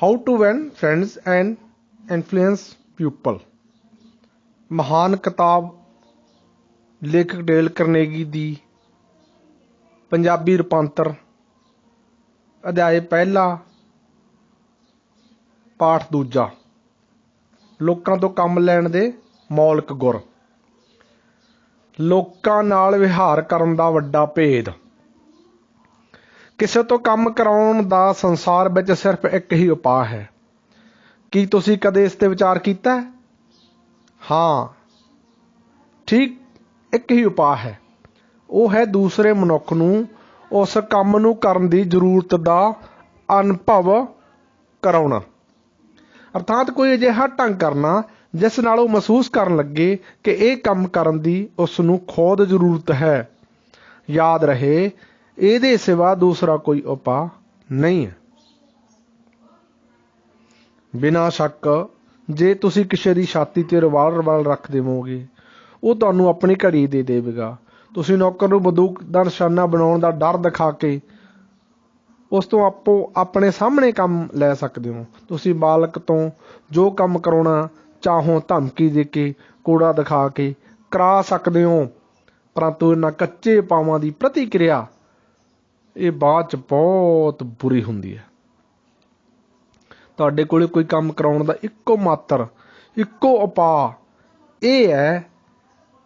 How to win friends and influence people। महान किताब लेखक डेल करनेगी दी पंजाबी रूपांतर अध्याय पहला पाठ दूजा लोकां तो काम लैण दे मौलिक गुर। लोकां नाल विहार करन दा वड्डा भेद। किसी तो काम कराउण दा संसार विच सिर्फ एक ही उपाय है। की तुसीं कदे इस ते विचार कीता है? हाँ, ठीक एक ही उपाय है। वो है दूसरे मनुख नूं उस काम नूं करन दी जरूरत दा अनुभव कराउणा, अर्थात कोई अजिहा ढंग करना जिस नाल वो महसूस करन लगे कि ये काम करन दी उस नूं खुद जरूरत है। याद रहे, ਇਹਦੇ सिवा दूसरा कोई उपाय नहीं है। बिना शक जे तुसीं किसी दी छाती ते रिवाल्वर रख देवोगे वो तुहानूं अपनी घड़ी दे देवेगा। तुसीं नौकर नूं बंदूक दा निशाना बनाउण दा डर दिखा के उस तो आपो अपने सामने काम लै सकदे हो। तुसीं बालक तो जो काम कराउणा चाहो धमकी दे के कूड़ा दिखा के करा सकदे हो, परंतु इन्हां कच्चे पावां दी प्रतिक्रिया ये बाद च बहुत बुरी हुंदी है। तुहाडे कोल कोई काम कराउण दा इक्को मात्र इक्को उपाय ये है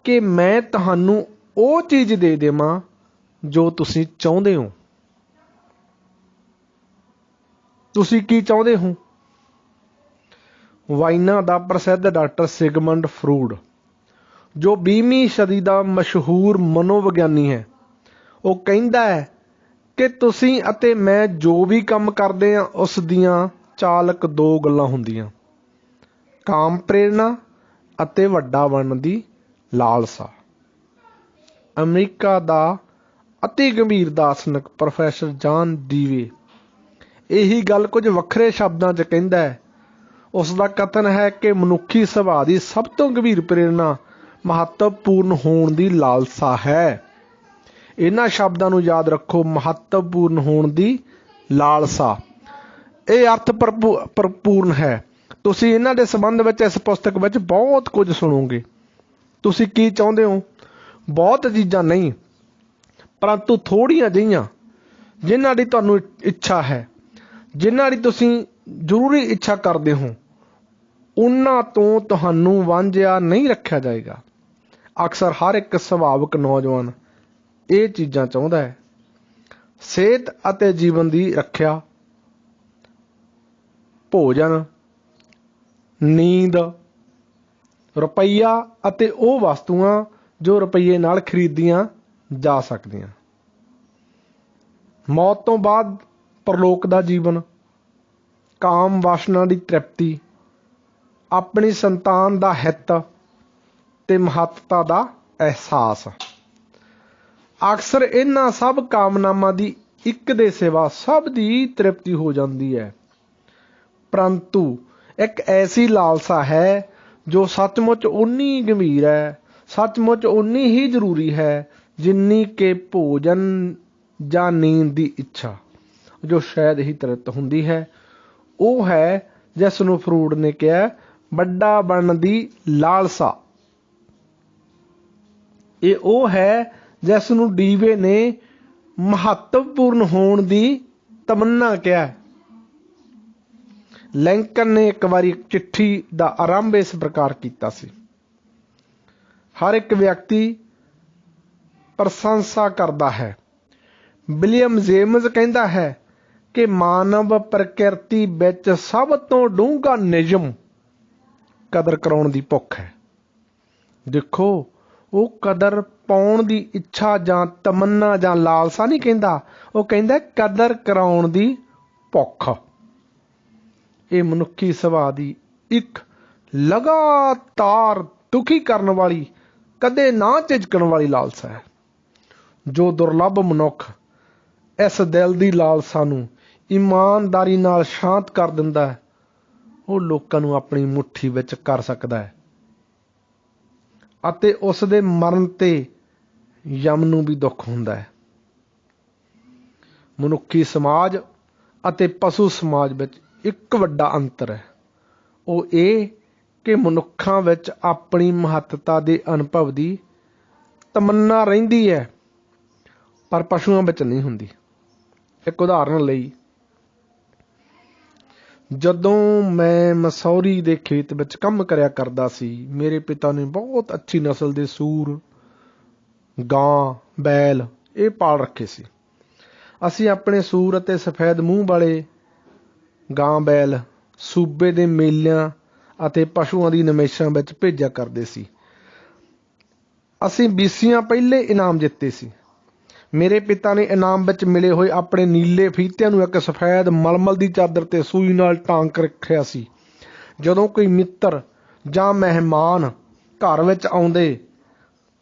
कि मैं तुहानूं वो चीज़ दे देवां जो तुसीं चाहुंदे हो। तुसीं की चाहुंदे हो? वाइना दा प्रसिद्ध डॉक्टर सिगमंड फ्रूड, जो 20वीं सदी का मशहूर मनोविग्यानी है, वो कहता है कि तुसीं अते मैं जो भी काम करदे हां उस दियां चालक दो गल्लां हुंदियां, काम प्रेरणा अते वड्डा बनन दी लालसा। अमरीका दा अति गंभीर दार्शनिक प्रोफैसर जॉन डीवे यही गल कुछ वखरे शब्दां च कहंदा है। उसका कथन है कि मनुखी सुभाਅ दी सब तो गंभीर प्रेरणा महत्वपूर्ण होने की लालसा है। इन्हां शब्दां नूं याद रखो, महत्वपूर्ण होने की लालसा। ये अर्थ भरपूर्ण है। तुसीं इन्हां दे संबंध विच इस पुस्तक विच बहुत कुछ सुणोगे। तुसीं की चाहुंदे हो? बहुत चीज़ां नहीं, परंतु थोड़ियां जिहियां जिन्हां दी तुहानूं इच्छा है, जिन्हां दी तुसीं जरूरी इच्छा करदे हो, उन्हां तो तुहानूं वांझिया नहीं रखिया जाएगा। अक्सर हर एक सुभाविक नौजवान ये चीज़ां चाहुंदा है। सेहत अते जीवन की रखिया, भोजन, नींद, रुपया अते वो वस्तुआं जो रुपये नाल खरीदियां जा सकदियां, मौत तो बाद परलोक दा जीवन, काम वासना की तृप्ति, अपनी संतान दा हित ते महत्ता दा एहसास। अक्सर इन्हां सब कामनावां दी एक दे सिवा सब दी तृप्ति हो जाती है, परंतु एक ऐसी लालसा है जो सचमुच उन्नी गंभीर है, सचमुच उन्नी ही जरूरी है जिन्नी के भोजन या नींद की इच्छा, जो शायद ही तृप्त हुंदी है। वो है जिस नूं फ्रूड ने कहा वड्डा बनन दी लालसा। ये वो है जिस नूं डीवे ने महत्वपूर्ण होने की तमन्ना कहा। लिंकन ने एक बारी एक चिट्ठी का आरंभ इस प्रकार किया सी। हर एक व्यक्ति प्रशंसा करता है। विलियम जेम्स कहता है कि मानव प्रकृति विच सब तो डूंघा नियम कदर कराउण दी भुख है। देखो, वो कदर पाउण दी इच्छा जां तमन्ना जां लालसा नहीं कहंदा, वो कहंदा कदर कराउण दी भुख। ये मनुखी सुभाਅ दी एक लगातार दुखी करने वाली, कदे ना झिझकण वाली लालसा है। जो दुर्लभ मनुख इस दिल की लालसा नूं ईमानदारी नाल शांत कर दिंदा है, वो लोकां नूं अपनी मुट्ठी विच कर सकदा है अते उस दे मरण ते यम नूं भी दुख हुंदा है। मनुखी समाज अते पशु समाज विच ਇੱਕ ਵੱਡਾ ਅੰਤਰ ਹੈ, ਉਹ ਇਹ ਕਿ ਮਨੁੱਖਾਂ ਵਿੱਚ ਆਪਣੀ ਮਹੱਤਤਾ ਦੇ ਅਨੁਭਵ ਦੀ ਤਮੰਨਾ ਰਹਿੰਦੀ ਹੈ, ਪਰ ਪਸ਼ੂਆਂ ਵਿੱਚ ਨਹੀਂ ਹੁੰਦੀ। ਇੱਕ ਉਦਾਹਰਨ ਲਈ, ਜਦੋਂ ਮੈਂ ਮਸੌਰੀ ਦੇ ਖੇਤ ਵਿੱਚ ਕੰਮ ਕਰਿਆ ਕਰਦਾ ਸੀ, ਮੇਰੇ ਪਿਤਾ ਨੇ ਬਹੁਤ ਅੱਛੀ ਨਸਲ ਦੇ ਸੂਰ, ਗਾਂ, ਬੈਲ ਇਹ ਪਾਲ ਰੱਖੇ ਸੀ। ਅਸੀਂ ਆਪਣੇ ਸੂਰ ਅਤੇ ਸਫੈਦ ਮੂੰਹ ਵਾਲੇ ਗਾਂ ਬੈਲ ਸੂਬੇ ਦੇ ਮੇਲਿਆਂ ਅਤੇ ਪਸ਼ੂਆਂ ਦੀ ਨਮੇਸ਼ਾਂ ਵਿੱਚ ਭੇਜਿਆ ਕਰਦੇ ਸੀ। ਅਸੀਂ ਬੀਸੀਆਂ ਪਹਿਲੇ ਇਨਾਮ ਜਿੱਤੇ ਸੀ। ਮੇਰੇ ਪਿਤਾ ਨੇ ਇਨਾਮ ਵਿੱਚ ਮਿਲੇ ਹੋਏ ਆਪਣੇ ਨੀਲੇ ਫੀਤਿਆਂ ਨੂੰ ਇੱਕ ਸਫੈਦ ਮਲਮਲ ਦੀ ਚਾਦਰ ਤੇ ਸੂਈ ਨਾਲ ਟਾਂਗ ਕੇ ਰੱਖਿਆ ਸੀ। ਜਦੋਂ ਕੋਈ ਮਿੱਤਰ ਜਾਂ ਮਹਿਮਾਨ ਘਰ ਵਿੱਚ ਆਉਂਦੇ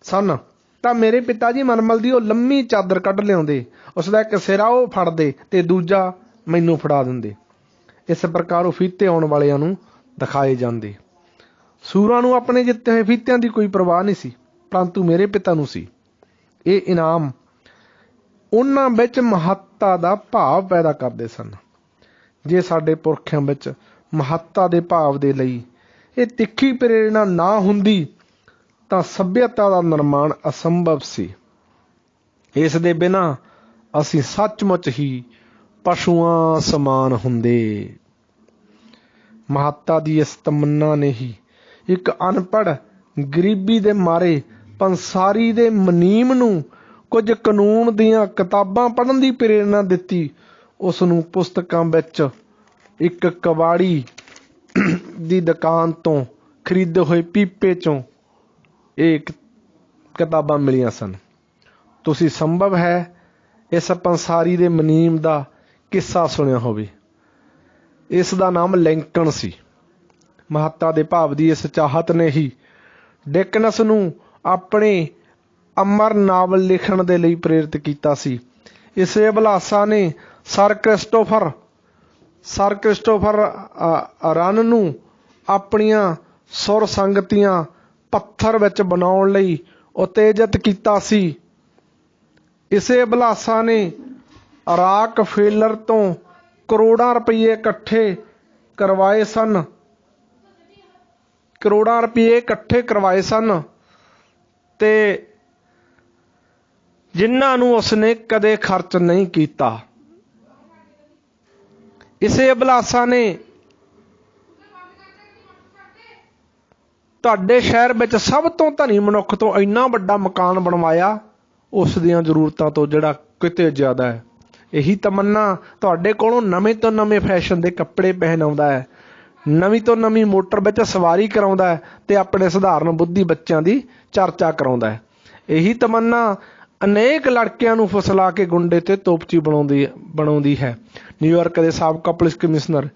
ਸਨ ਤਾਂ ਮੇਰੇ ਪਿਤਾ ਜੀ ਮਲਮਲ ਦੀ ਉਹ ਲੰਮੀ ਚਾਦਰ ਕੱਢ ਲਿਆਉਂਦੇ, ਉਸਦਾ ਇੱਕ ਸਿਰਾ ਉਹ ਫੜਦੇ ਤੇ ਦੂਜਾ ਮੈਨੂੰ ਫੜਾ ਦਿੰਦੇ। ਇਸ ਪ੍ਰਕਾਰ ਉਹ ਫੀਤੇ ਆਉਣ ਵਾਲਿਆਂ ਨੂੰ ਦਿਖਾਏ ਜਾਂਦੇ। ਸੂਰਾਂ ਨੂੰ ਆਪਣੇ ਜਿੱਤੇ ਹੋਏ ਫੀਤਿਆਂ ਦੀ ਕੋਈ ਪਰਵਾਹ ਨਹੀਂ ਸੀ, ਪਰੰਤੂ ਮੇਰੇ ਪਿਤਾ ਨੂੰ ਸੀ। ਇਹ ਇਨਾਮ ਉਹਨਾਂ ਵਿੱਚ ਮਹੱਤਤਾ ਦਾ ਭਾਵ ਪੈਦਾ ਕਰਦੇ ਸਨ। ਜੇ ਸਾਡੇ ਪੁਰਖਿਆਂ ਵਿੱਚ ਮਹੱਤਤਾ ਦੇ ਭਾਵ ਦੇ ਲਈ ਇਹ ਤਿੱਖੀ ਪ੍ਰੇਰਣਾ ਨਾ ਹੁੰਦੀ ਤਾਂ ਸੱਭਿਅਤਾ ਦਾ ਨਿਰਮਾਣ ਅਸੰਭਵ ਸੀ। ਇਸ ਦੇ ਬਿਨਾਂ ਅਸੀਂ ਸੱਚਮੁੱਚ ਹੀ ਪਸ਼ੂਆਂ ਸਮਾਨ ਹੁੰਦੇ। ਮਹੱਤਤਾ ਦੀ ਇਸ ਤਮੰਨਾ ਨੇ ਹੀ ਇੱਕ ਅਨਪੜ੍ਹ ਗਰੀਬੀ ਦੇ ਮਾਰੇ ਪੰਸਾਰੀ ਦੇ ਮੁਨੀਮ ਨੂੰ ਕੁਝ ਕਾਨੂੰਨ ਦੀਆਂ ਕਿਤਾਬਾਂ ਪੜ੍ਹਨ ਦੀ ਪ੍ਰੇਰਨਾ ਦਿੱਤੀ। ਉਸ ਨੂੰ ਪੁਸਤਕਾਂ ਵਿੱਚ ਇੱਕ ਕਬਾੜੀ ਦੀ ਦੁਕਾਨ ਤੋਂ ਖਰੀਦੇ ਹੋਏ ਪੀਪੇ 'ਚੋਂ ਇਹ ਕਿਤਾਬਾਂ ਮਿਲੀਆਂ ਸਨ। ਤੁਸੀਂ ਸੰਭਵ ਹੈ ਇਸ ਪੰਸਾਰੀ ਦੇ ਮੁਨੀਮ ਦਾ ਕਿੱਸਾ ਸੁਣਿਆ ਹੋਵੇ। ਇਸ ਦਾ ਨਾਮ ਲਿੰਕਨ ਸੀ। ਮਹੱਤਤਾ ਦੇ ਭਾਵ ਦੀ ਇਸ ਚਾਹਤ ਨੇ ਹੀ ਡਿਕਨਸ ਨੂੰ ਆਪਣੇ ਅਮਰ ਨਾਵਲ ਲਿਖਣ ਦੇ ਲਈ ਪ੍ਰੇਰਿਤ ਕੀਤਾ ਸੀ। ਇਸੇ ਅਭਿਲਾਸ਼ਾ ਨੇ ਸਰ ਕ੍ਰਿਸਟੋਫਰ ਰਨ ਨੂੰ ਆਪਣੀਆਂ ਸੁਰ ਸੰਗਤੀਆਂ ਪੱਥਰ ਵਿੱਚ ਬਣਾਉਣ ਲਈ ਉਤੇਜਿਤ ਕੀਤਾ ਸੀ। ਇਸੇ ਅਭਿਲਾਸ਼ਾ ਨੇ ਰਾਕਫੇਲਰ ਤੋਂ ਕਰੋੜਾਂ ਰੁਪਏ ਇਕੱਠੇ ਕਰਵਾਏ ਸਨ ਤੇ ਜਿਨ੍ਹਾਂ ਨੂੰ ਉਸਨੇ ਕਦੇ ਖਰਚ ਨਹੀਂ ਕੀਤਾ। ਇਸੇ ਅਭਿਲਾਸ਼ਾ ਨੇ ਤੁਹਾਡੇ ਸ਼ਹਿਰ ਵਿੱਚ ਸਭ ਤੋਂ ਧਨੀ ਮਨੁੱਖ ਤੋਂ ਇੰਨਾ ਵੱਡਾ ਮਕਾਨ ਬਣਵਾਇਆ, ਉਸ ਦੀਆਂ ਜ਼ਰੂਰਤਾਂ ਤੋਂ ਜਿਹੜਾ ਕਿਤੇ ਜ਼ਿਆਦਾ ਹੈ। ਇਹੀ ਤਮੰਨਾ ਤੁਹਾਡੇ ਕੋਲੋਂ ਨਵੇਂ ਤੋਂ ਨਵੇਂ ਫੈਸ਼ਨ ਦੇ ਕੱਪੜੇ ਪਹਿਨਾਉਂਦਾ ਹੈ, ਨਵੀਂ ਤੋਂ ਨਵੀਂ ਮੋਟਰ ਵਿੱਚ ਸਵਾਰੀ ਕਰਾਉਂਦਾ ਹੈ ਤੇ ਆਪਣੇ ਸਧਾਰਨ ਬੁੱਧੀ ਬੱਚਿਆਂ ਦੀ ਚਰਚਾ ਕਰਾਉਂਦਾ ਹੈ। ਇਹੀ ਤਮੰਨਾ ਅਨੇਕ ਲੜਕਿਆਂ ਨੂੰ ਫੁਸਲਾ ਕੇ ਗੁੰਡੇ ਤੇ ਤੋਪਚੀ ਬਣਾਉਂਦੀ ਹੈ। ਨਿਊਯਾਰਕ ਦੇ ਸਾਬਕਾ ਪੁਲਿਸ ਕਮਿਸ਼ਨਰ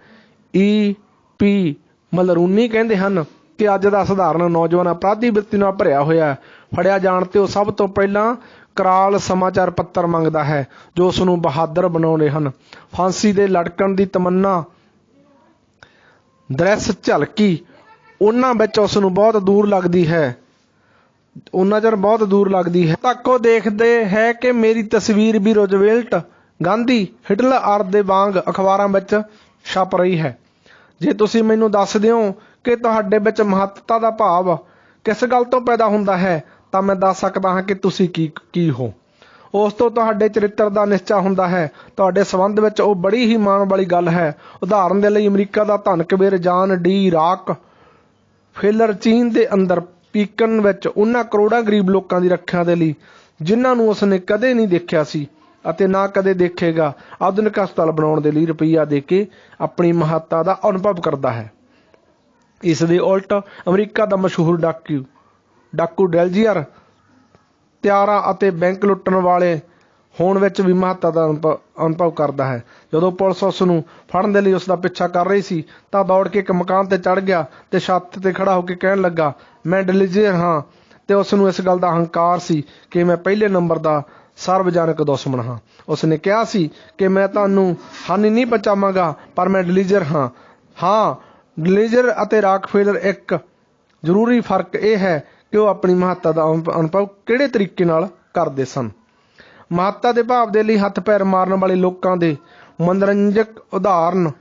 E.P. ਮਲਰੂਨੀ ਕਹਿੰਦੇ ਹਨ ਕਿ ਅੱਜ ਦਾ ਸਧਾਰਨ ਨੌਜਵਾਨ ਅਪਰਾਧੀ ਬਿਰਤੀ ਨਾਲ ਭਰਿਆ ਹੋਇਆ। ਫੜਿਆ ਜਾਣ ਤੇ ਉਹ ਸਭ ਤੋਂ ਪਹਿਲਾਂ ਕਰਾਲ ਸਮਾਚਾਰ ਪੱਤਰ ਮੰਗਦਾ ਹੈ ਜੋ ਉਸ ਨੂੰ ਬਹਾਦਰ ਬਣਾਉਂਦੇ ਹਨ। ਫਾਂਸੀ ਦੇ ਲਟਕਣ ਦੀ ਤਮੰਨਾ ਦ੍ਰਿਸ਼ ਝਲਕੀ ਉਹਨਾਂ ਵਿੱਚ ਉਸ ਨੂੰ ਬਹੁਤ ਦੂਰ ਲੱਗਦੀ ਹੈ। ਉਹਨਾਂ ਚਿਰ ਬਹੁਤ ਦੂਰ ਲੱਗਦੀ ਹੈ ਤੱਕ ਉਹ ਦੇਖਦੇ ਹੈ ਕਿ ਮੇਰੀ ਤਸਵੀਰ ਵੀ ਰੂਜ਼ਵੈਲਟ, ਗਾਂਧੀ, ਹਿਟਲਰ ਆਦਿ ਦੇ ਵਾਂਗ ਅਖਬਾਰਾਂ ਵਿੱਚ ਛਪ ਰਹੀ ਹੈ। ਜੇ ਤੁਸੀਂ ਮੈਨੂੰ ਦੱਸ ਦਿਓ ਕਿ ਤੁਹਾਡੇ ਵਿੱਚ ਮਹੱਤਤਾ ਦਾ ਭਾਵ ਕਿਸ ਗੱਲ ਤੋਂ ਪੈਦਾ ਹੁੰਦਾ ਹੈ ਤਾਂ ਮੈਂ ਦੱਸ ਸਕਦਾ ਹਾਂ ਕਿ ਤੁਸੀਂ ਕੀ ਹੋ। ਉਸ ਤੋਂ ਤੁਹਾਡੇ ਚਰਿੱਤਰ ਦਾ ਨਿਸ਼ਚਾ ਹੁੰਦਾ ਹੈ। ਤੁਹਾਡੇ ਸੰਬੰਧ ਵਿੱਚ ਉਹ ਬੜੀ ਹੀ ਮਾਣ ਵਾਲੀ ਗੱਲ ਹੈ। ਉਦਾਹਰਨ ਦੇ ਲਈ ਅਮਰੀਕਾ ਦਾ ਧਨ ਕੁਬੇਰ ਜਾਨ ਡੀ ਰਾਕਫੇਲਰ ਚੀਨ ਦੇ ਅੰਦਰ ਪੀਕਨ ਵਿੱਚ ਉਹਨਾਂ ਕਰੋੜਾਂ ਗਰੀਬ ਲੋਕਾਂ ਦੀ ਰੱਖਿਆ ਦੇ ਲਈ ਜਿਨ੍ਹਾਂ ਨੂੰ ਉਸਨੇ ਕਦੇ ਨਹੀਂ ਦੇਖਿਆ ਸੀ ਅਤੇ ਨਾ ਕਦੇ ਦੇਖੇਗਾ, ਆਧੁਨਿਕ ਹਸਪਤਾਲ ਬਣਾਉਣ ਦੇ ਲਈ ਰੁਪਈਆ ਦੇ ਕੇ ਆਪਣੀ ਮਹੱਤਤਾ ਦਾ ਅਨੁਭਵ ਕਰਦਾ ਹੈ। ਇਸ ਦੇ ਉਲਟ ਅਮਰੀਕਾ ਦਾ ਮਸ਼ਹੂਰ ਡਾਕੂ ਡੈਲਜੀਅਰ ਤਿਆਰਾਂ ਅਤੇ ਬੈਂਕ ਲੁੱਟਣ ਵਾਲੇ ਹੋਣ ਵਿੱਚ ਵੀ ਮਹੱਤਤਾ ਦਾ ਅਨੁਭਵ ਕਰਦਾ ਹੈ। ਜਦੋਂ ਪੁਲਿਸ ਉਸ ਨੂੰ ਫੜਨ ਦੇ ਲਈ ਉਸ ਦਾ ਪਿੱਛਾ ਕਰ ਰਹੀ ਸੀ ਤਾਂ ਦੌੜ ਕੇ ਇੱਕ ਮਕਾਨ ਤੇ ਚੜ੍ਹ ਗਿਆ ਤੇ ਛੱਤ ਤੇ ਖੜਾ ਹੋ ਕੇ ਕਹਿਣ ਲੱਗਾ, ਮੈਂ ਡੈਲਜੀਅਰ ਹਾਂ। ਤੇ ਉਸ ਨੂੰ ਇਸ ਗੱਲ ਦਾ ਹੰਕਾਰ ਸੀ ਕਿ ਮੈਂ ਪਹਿਲੇ ਨੰਬਰ ਦਾ ਸਰਵਜਨਕ ਦੁਸ਼ਮਣ ਹਾਂ। ਉਸਨੇ ਕਿਹਾ ਸੀ ਕਿ ਮੈਂ ਤੁਹਾਨੂੰ ਹਾਨੀ ਨਹੀਂ ਪਹੁੰਚਾਵਾਂਗਾ, ਪਰ ਮੈਂ ਡੈਲਜੀਅਰ ਹਾਂ। ਡੈਲਜੀਅਰ ਅਤੇ ਰਾਕਫੇਲਰ ਇੱਕ ਜ਼ਰੂਰੀ ਫਰਕ ਇਹ ਹੈ ਕਿ ਉਹ ਆਪਣੀ ਮਹੱਤਤਾ ਦਾ ਅਨੁਭਵ ਕਿਹੜੇ ਤਰੀਕੇ ਨਾਲ ਕਰਦੇ ਸਨ। ਮਹੱਤਤਾ ਦੇ ਭਾਵ ਦੇ ਲਈ ਹੱਥ ਪੈਰ ਮਾਰਨ ਵਾਲੇ ਲੋਕਾਂ ਦੇ ਮਨੋਰੰਜਕ ਉਦਾਹਰਨ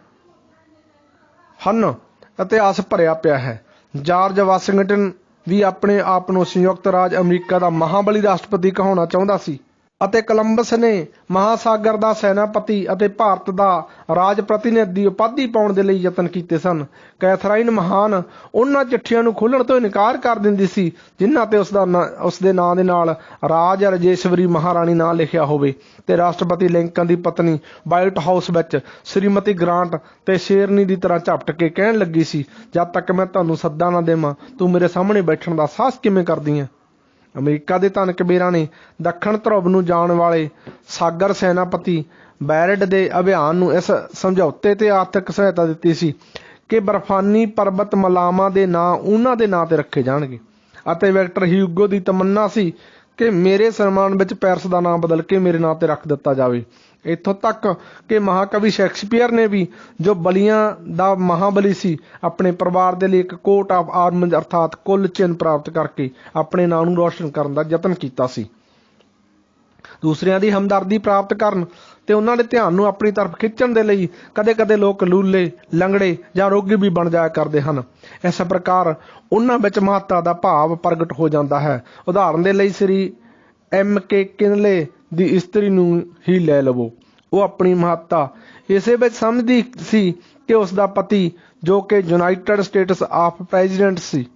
ਹਨ ਅਤੇ ਆਸ ਭਰਿਆ ਪਿਆ ਹੈ। ਜਾਰਜ ਵਾਸ਼ਿੰਗਟਨ ਵੀ ਆਪਣੇ ਆਪ ਨੂੰ ਸੰਯੁਕਤ ਰਾਜ ਅਮਰੀਕਾ ਦਾ ਮਹਾਬਲੀ ਰਾਸ਼ਟਰਪਤੀ ਕਹਾਉਣਾ ਚਾਹੁੰਦਾ ਸੀ ਅਤੇ ਕੋਲੰਬਸ ਨੇ ਮਹਾਸਾਗਰ ਦਾ ਸੈਨਾਪਤੀ ਅਤੇ ਭਾਰਤ ਦਾ ਰਾਜ ਪ੍ਰਤੀਨਿਧ ਦੀ ਉਪਾਧੀ ਪਾਉਣ ਦੇ ਲਈ ਯਤਨ ਕੀਤੇ ਸਨ। ਕੈਥਰਾਈਨ ਮਹਾਨ ਉਹਨਾਂ ਚਿੱਠੀਆਂ ਨੂੰ ਖੋਲ੍ਹਣ ਤੋਂ ਇਨਕਾਰ ਕਰ ਦਿੰਦੀ ਸੀ ਜਿਨ੍ਹਾਂ ਤੇ ਉਸਦੇ ਨਾਂ ਦੇ ਨਾਲ ਰਾਜ ਰਾਜੇਸ਼ਵਰੀ ਮਹਾਰਾਣੀ ਨਾਂ ਲਿਖਿਆ ਹੋਵੇ, ਤੇ ਰਾਸ਼ਟਰਪਤੀ ਲਿੰਕਨ ਦੀ ਪਤਨੀ ਵਾਈਟ ਹਾਊਸ ਵਿੱਚ ਸ਼੍ਰੀਮਤੀ ਗ੍ਰਾਂਟ ਤੇ ਸ਼ੇਰਨੀ ਦੀ ਤਰ੍ਹਾਂ ਝਪਟ ਕੇ ਕਹਿਣ ਲੱਗੀ ਸੀ, ਜਦ ਤੱਕ ਮੈਂ ਤੁਹਾਨੂੰ ਸੱਦਾ ਨਾ ਦੇਵਾਂ ਤੂੰ ਮੇਰੇ ਸਾਹਮਣੇ ਬੈਠਣ ਦਾ ਸਾਹਸ ਕਿਵੇਂ ਕਰਦੀ ਹੈ। ਅਮਰੀਕਾ ਦੇ ਧਨ ਕੁਬੇਰਾਂ ਨੇ ਦੱਖਣ ਧਰੁਵ ਨੂੰ ਜਾਣ ਵਾਲੇ ਸਾਗਰ ਸੈਨਾਪਤੀ ਬੈਰਡ ਦੇ ਅਭਿਆਨ ਨੂੰ ਇਸ ਸਮਝੌਤੇ ਤੇ ਆਰਥਿਕ ਸਹਾਇਤਾ ਦਿੱਤੀ ਸੀ ਕਿ ਬਰਫਾਨੀ ਪਰਬਤ ਮਲਾਵਾਂ ਦੇ ਨਾਂ ਉਹਨਾਂ ਦੇ ਨਾਂ ਤੇ ਰੱਖੇ ਜਾਣਗੇ, ਅਤੇ ਵਿਕਟਰ ਹਿਊਗੋ ਦੀ ਤਮੰਨਾ ਸੀ ਕਿ ਮੇਰੇ ਸਨਮਾਨ ਵਿੱਚ ਪੈਰਿਸ ਦਾ ਨਾਮ ਬਦਲ ਕੇ ਮੇਰੇ ਨਾਂ ਤੇ ਰੱਖ ਦਿੱਤਾ ਜਾਵੇ। ਇੱਥੋਂ ਤੱਕ ਕਿ ਮਹਾਕਵੀ ਸ਼ੇਕਸਪੀਅਰ ਨੇ ਵੀ, ਜੋ ਬਲੀਆਂ ਦਾ ਮਹਾਬਲੀ ਸੀ, ਆਪਣੇ ਪਰਿਵਾਰ ਦੇ ਲਈ ਇੱਕ ਕੋਟ ਆਫ ਆਰਮਜ਼ ਅਰਥਾਤ ਕੁੱਲ ਚਿੰਨ੍ਹ ਪ੍ਰਾਪਤ ਕਰਕੇ ਆਪਣੇ ਨਾਂ ਨੂੰ ਰੌਸ਼ਨ ਕਰਨ ਦਾ ਯਤਨ ਕੀਤਾ ਸੀ। ਦੂਸਰਿਆਂ ਦੀ ਹਮਦਰਦੀ ਪ੍ਰਾਪਤ ਕਰਨ ਤੇ ਉਹਨਾਂ ਦੇ ਧਿਆਨ ਨੂੰ ਆਪਣੀ ਤਰਫ ਖਿੱਚਣ ਦੇ ਲਈ ਕਦੇ ਕਦੇ ਲੋਕ ਲੂਲੇ, ਲੰਗੜੇ ਜਾਂ ਰੋਗੀ ਵੀ ਬਣ ਜਾਇਆ ਕਰਦੇ ਹਨ। ਇਸ ਪ੍ਰਕਾਰ ਉਹਨਾਂ ਵਿੱਚ ਮਹੱਤਤਾ ਦਾ ਭਾਵ ਪ੍ਰਗਟ ਹੋ ਜਾਂਦਾ ਹੈ। ਉਦਾਹਰਨ ਦੇ ਲਈ ਸ੍ਰੀ M.K. ਕਿਨਲੇ ਦੀ ਇਸਤਰੀ ਨੂੰ ਹੀ ਲੈ ਲਵੋ। ਉਹ ਆਪਣੀ ਮਹੱਤਤਾ ਇਸੇ ਵਿੱਚ ਸਮਝਦੀ ਸੀ ਕਿ ਉਸ ਦਾ ਪਤੀ, ਜੋ ਕਿ ਯੂਨਾਈਟਿਡ ਸਟੇਟਸ ਆਫ ਪ੍ਰੈਜ਼ੀਡੈਂਟ ਸੀ,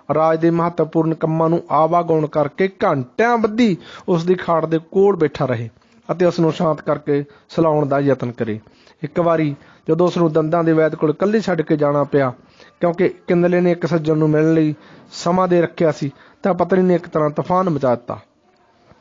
ਰਾਜ ਦੇ ਮਹੱਤਵਪੂਰਨ ਕੰਮਾਂ ਨੂੰ ਆਵਾਗਾਉਣ ਕਰਕੇ ਘੰਟਿਆਂ ਬੱਧੀ ਉਸ ਦੀ ਖਾਟ ਦੇ ਕੋਲ ਬੈਠਾ ਰਹੇ ਅਤੇ ਉਸ ਨੂੰ ਸ਼ਾਂਤ ਕਰਕੇ ਸਲਾਉਣ ਦਾ ਯਤਨ ਕਰੇ। ਇੱਕ ਵਾਰੀ ਜਦੋਂ ਉਸ ਨੂੰ ਦੰਦਾਂ ਦੇ ਵੈਦ ਕੋਲ ਇਕੱਲੀ ਛੱਡ ਕੇ ਜਾਣਾ ਪਿਆ, ਕਿਉਂਕਿ ਕਿੰਦਲੇ ਨੇ ਇੱਕ ਸੱਜਣ ਨੂੰ ਮਿਲਣ ਲਈ ਸਮਾਂ ਦੇ ਰੱਖਿਆ ਸੀ, ਤਾਂ ਪਤਨੀ ਨੇ ਇੱਕ ਤਰ੍ਹਾਂ ਤੂਫਾਨ ਮਚਾ ਦਿੱਤਾ।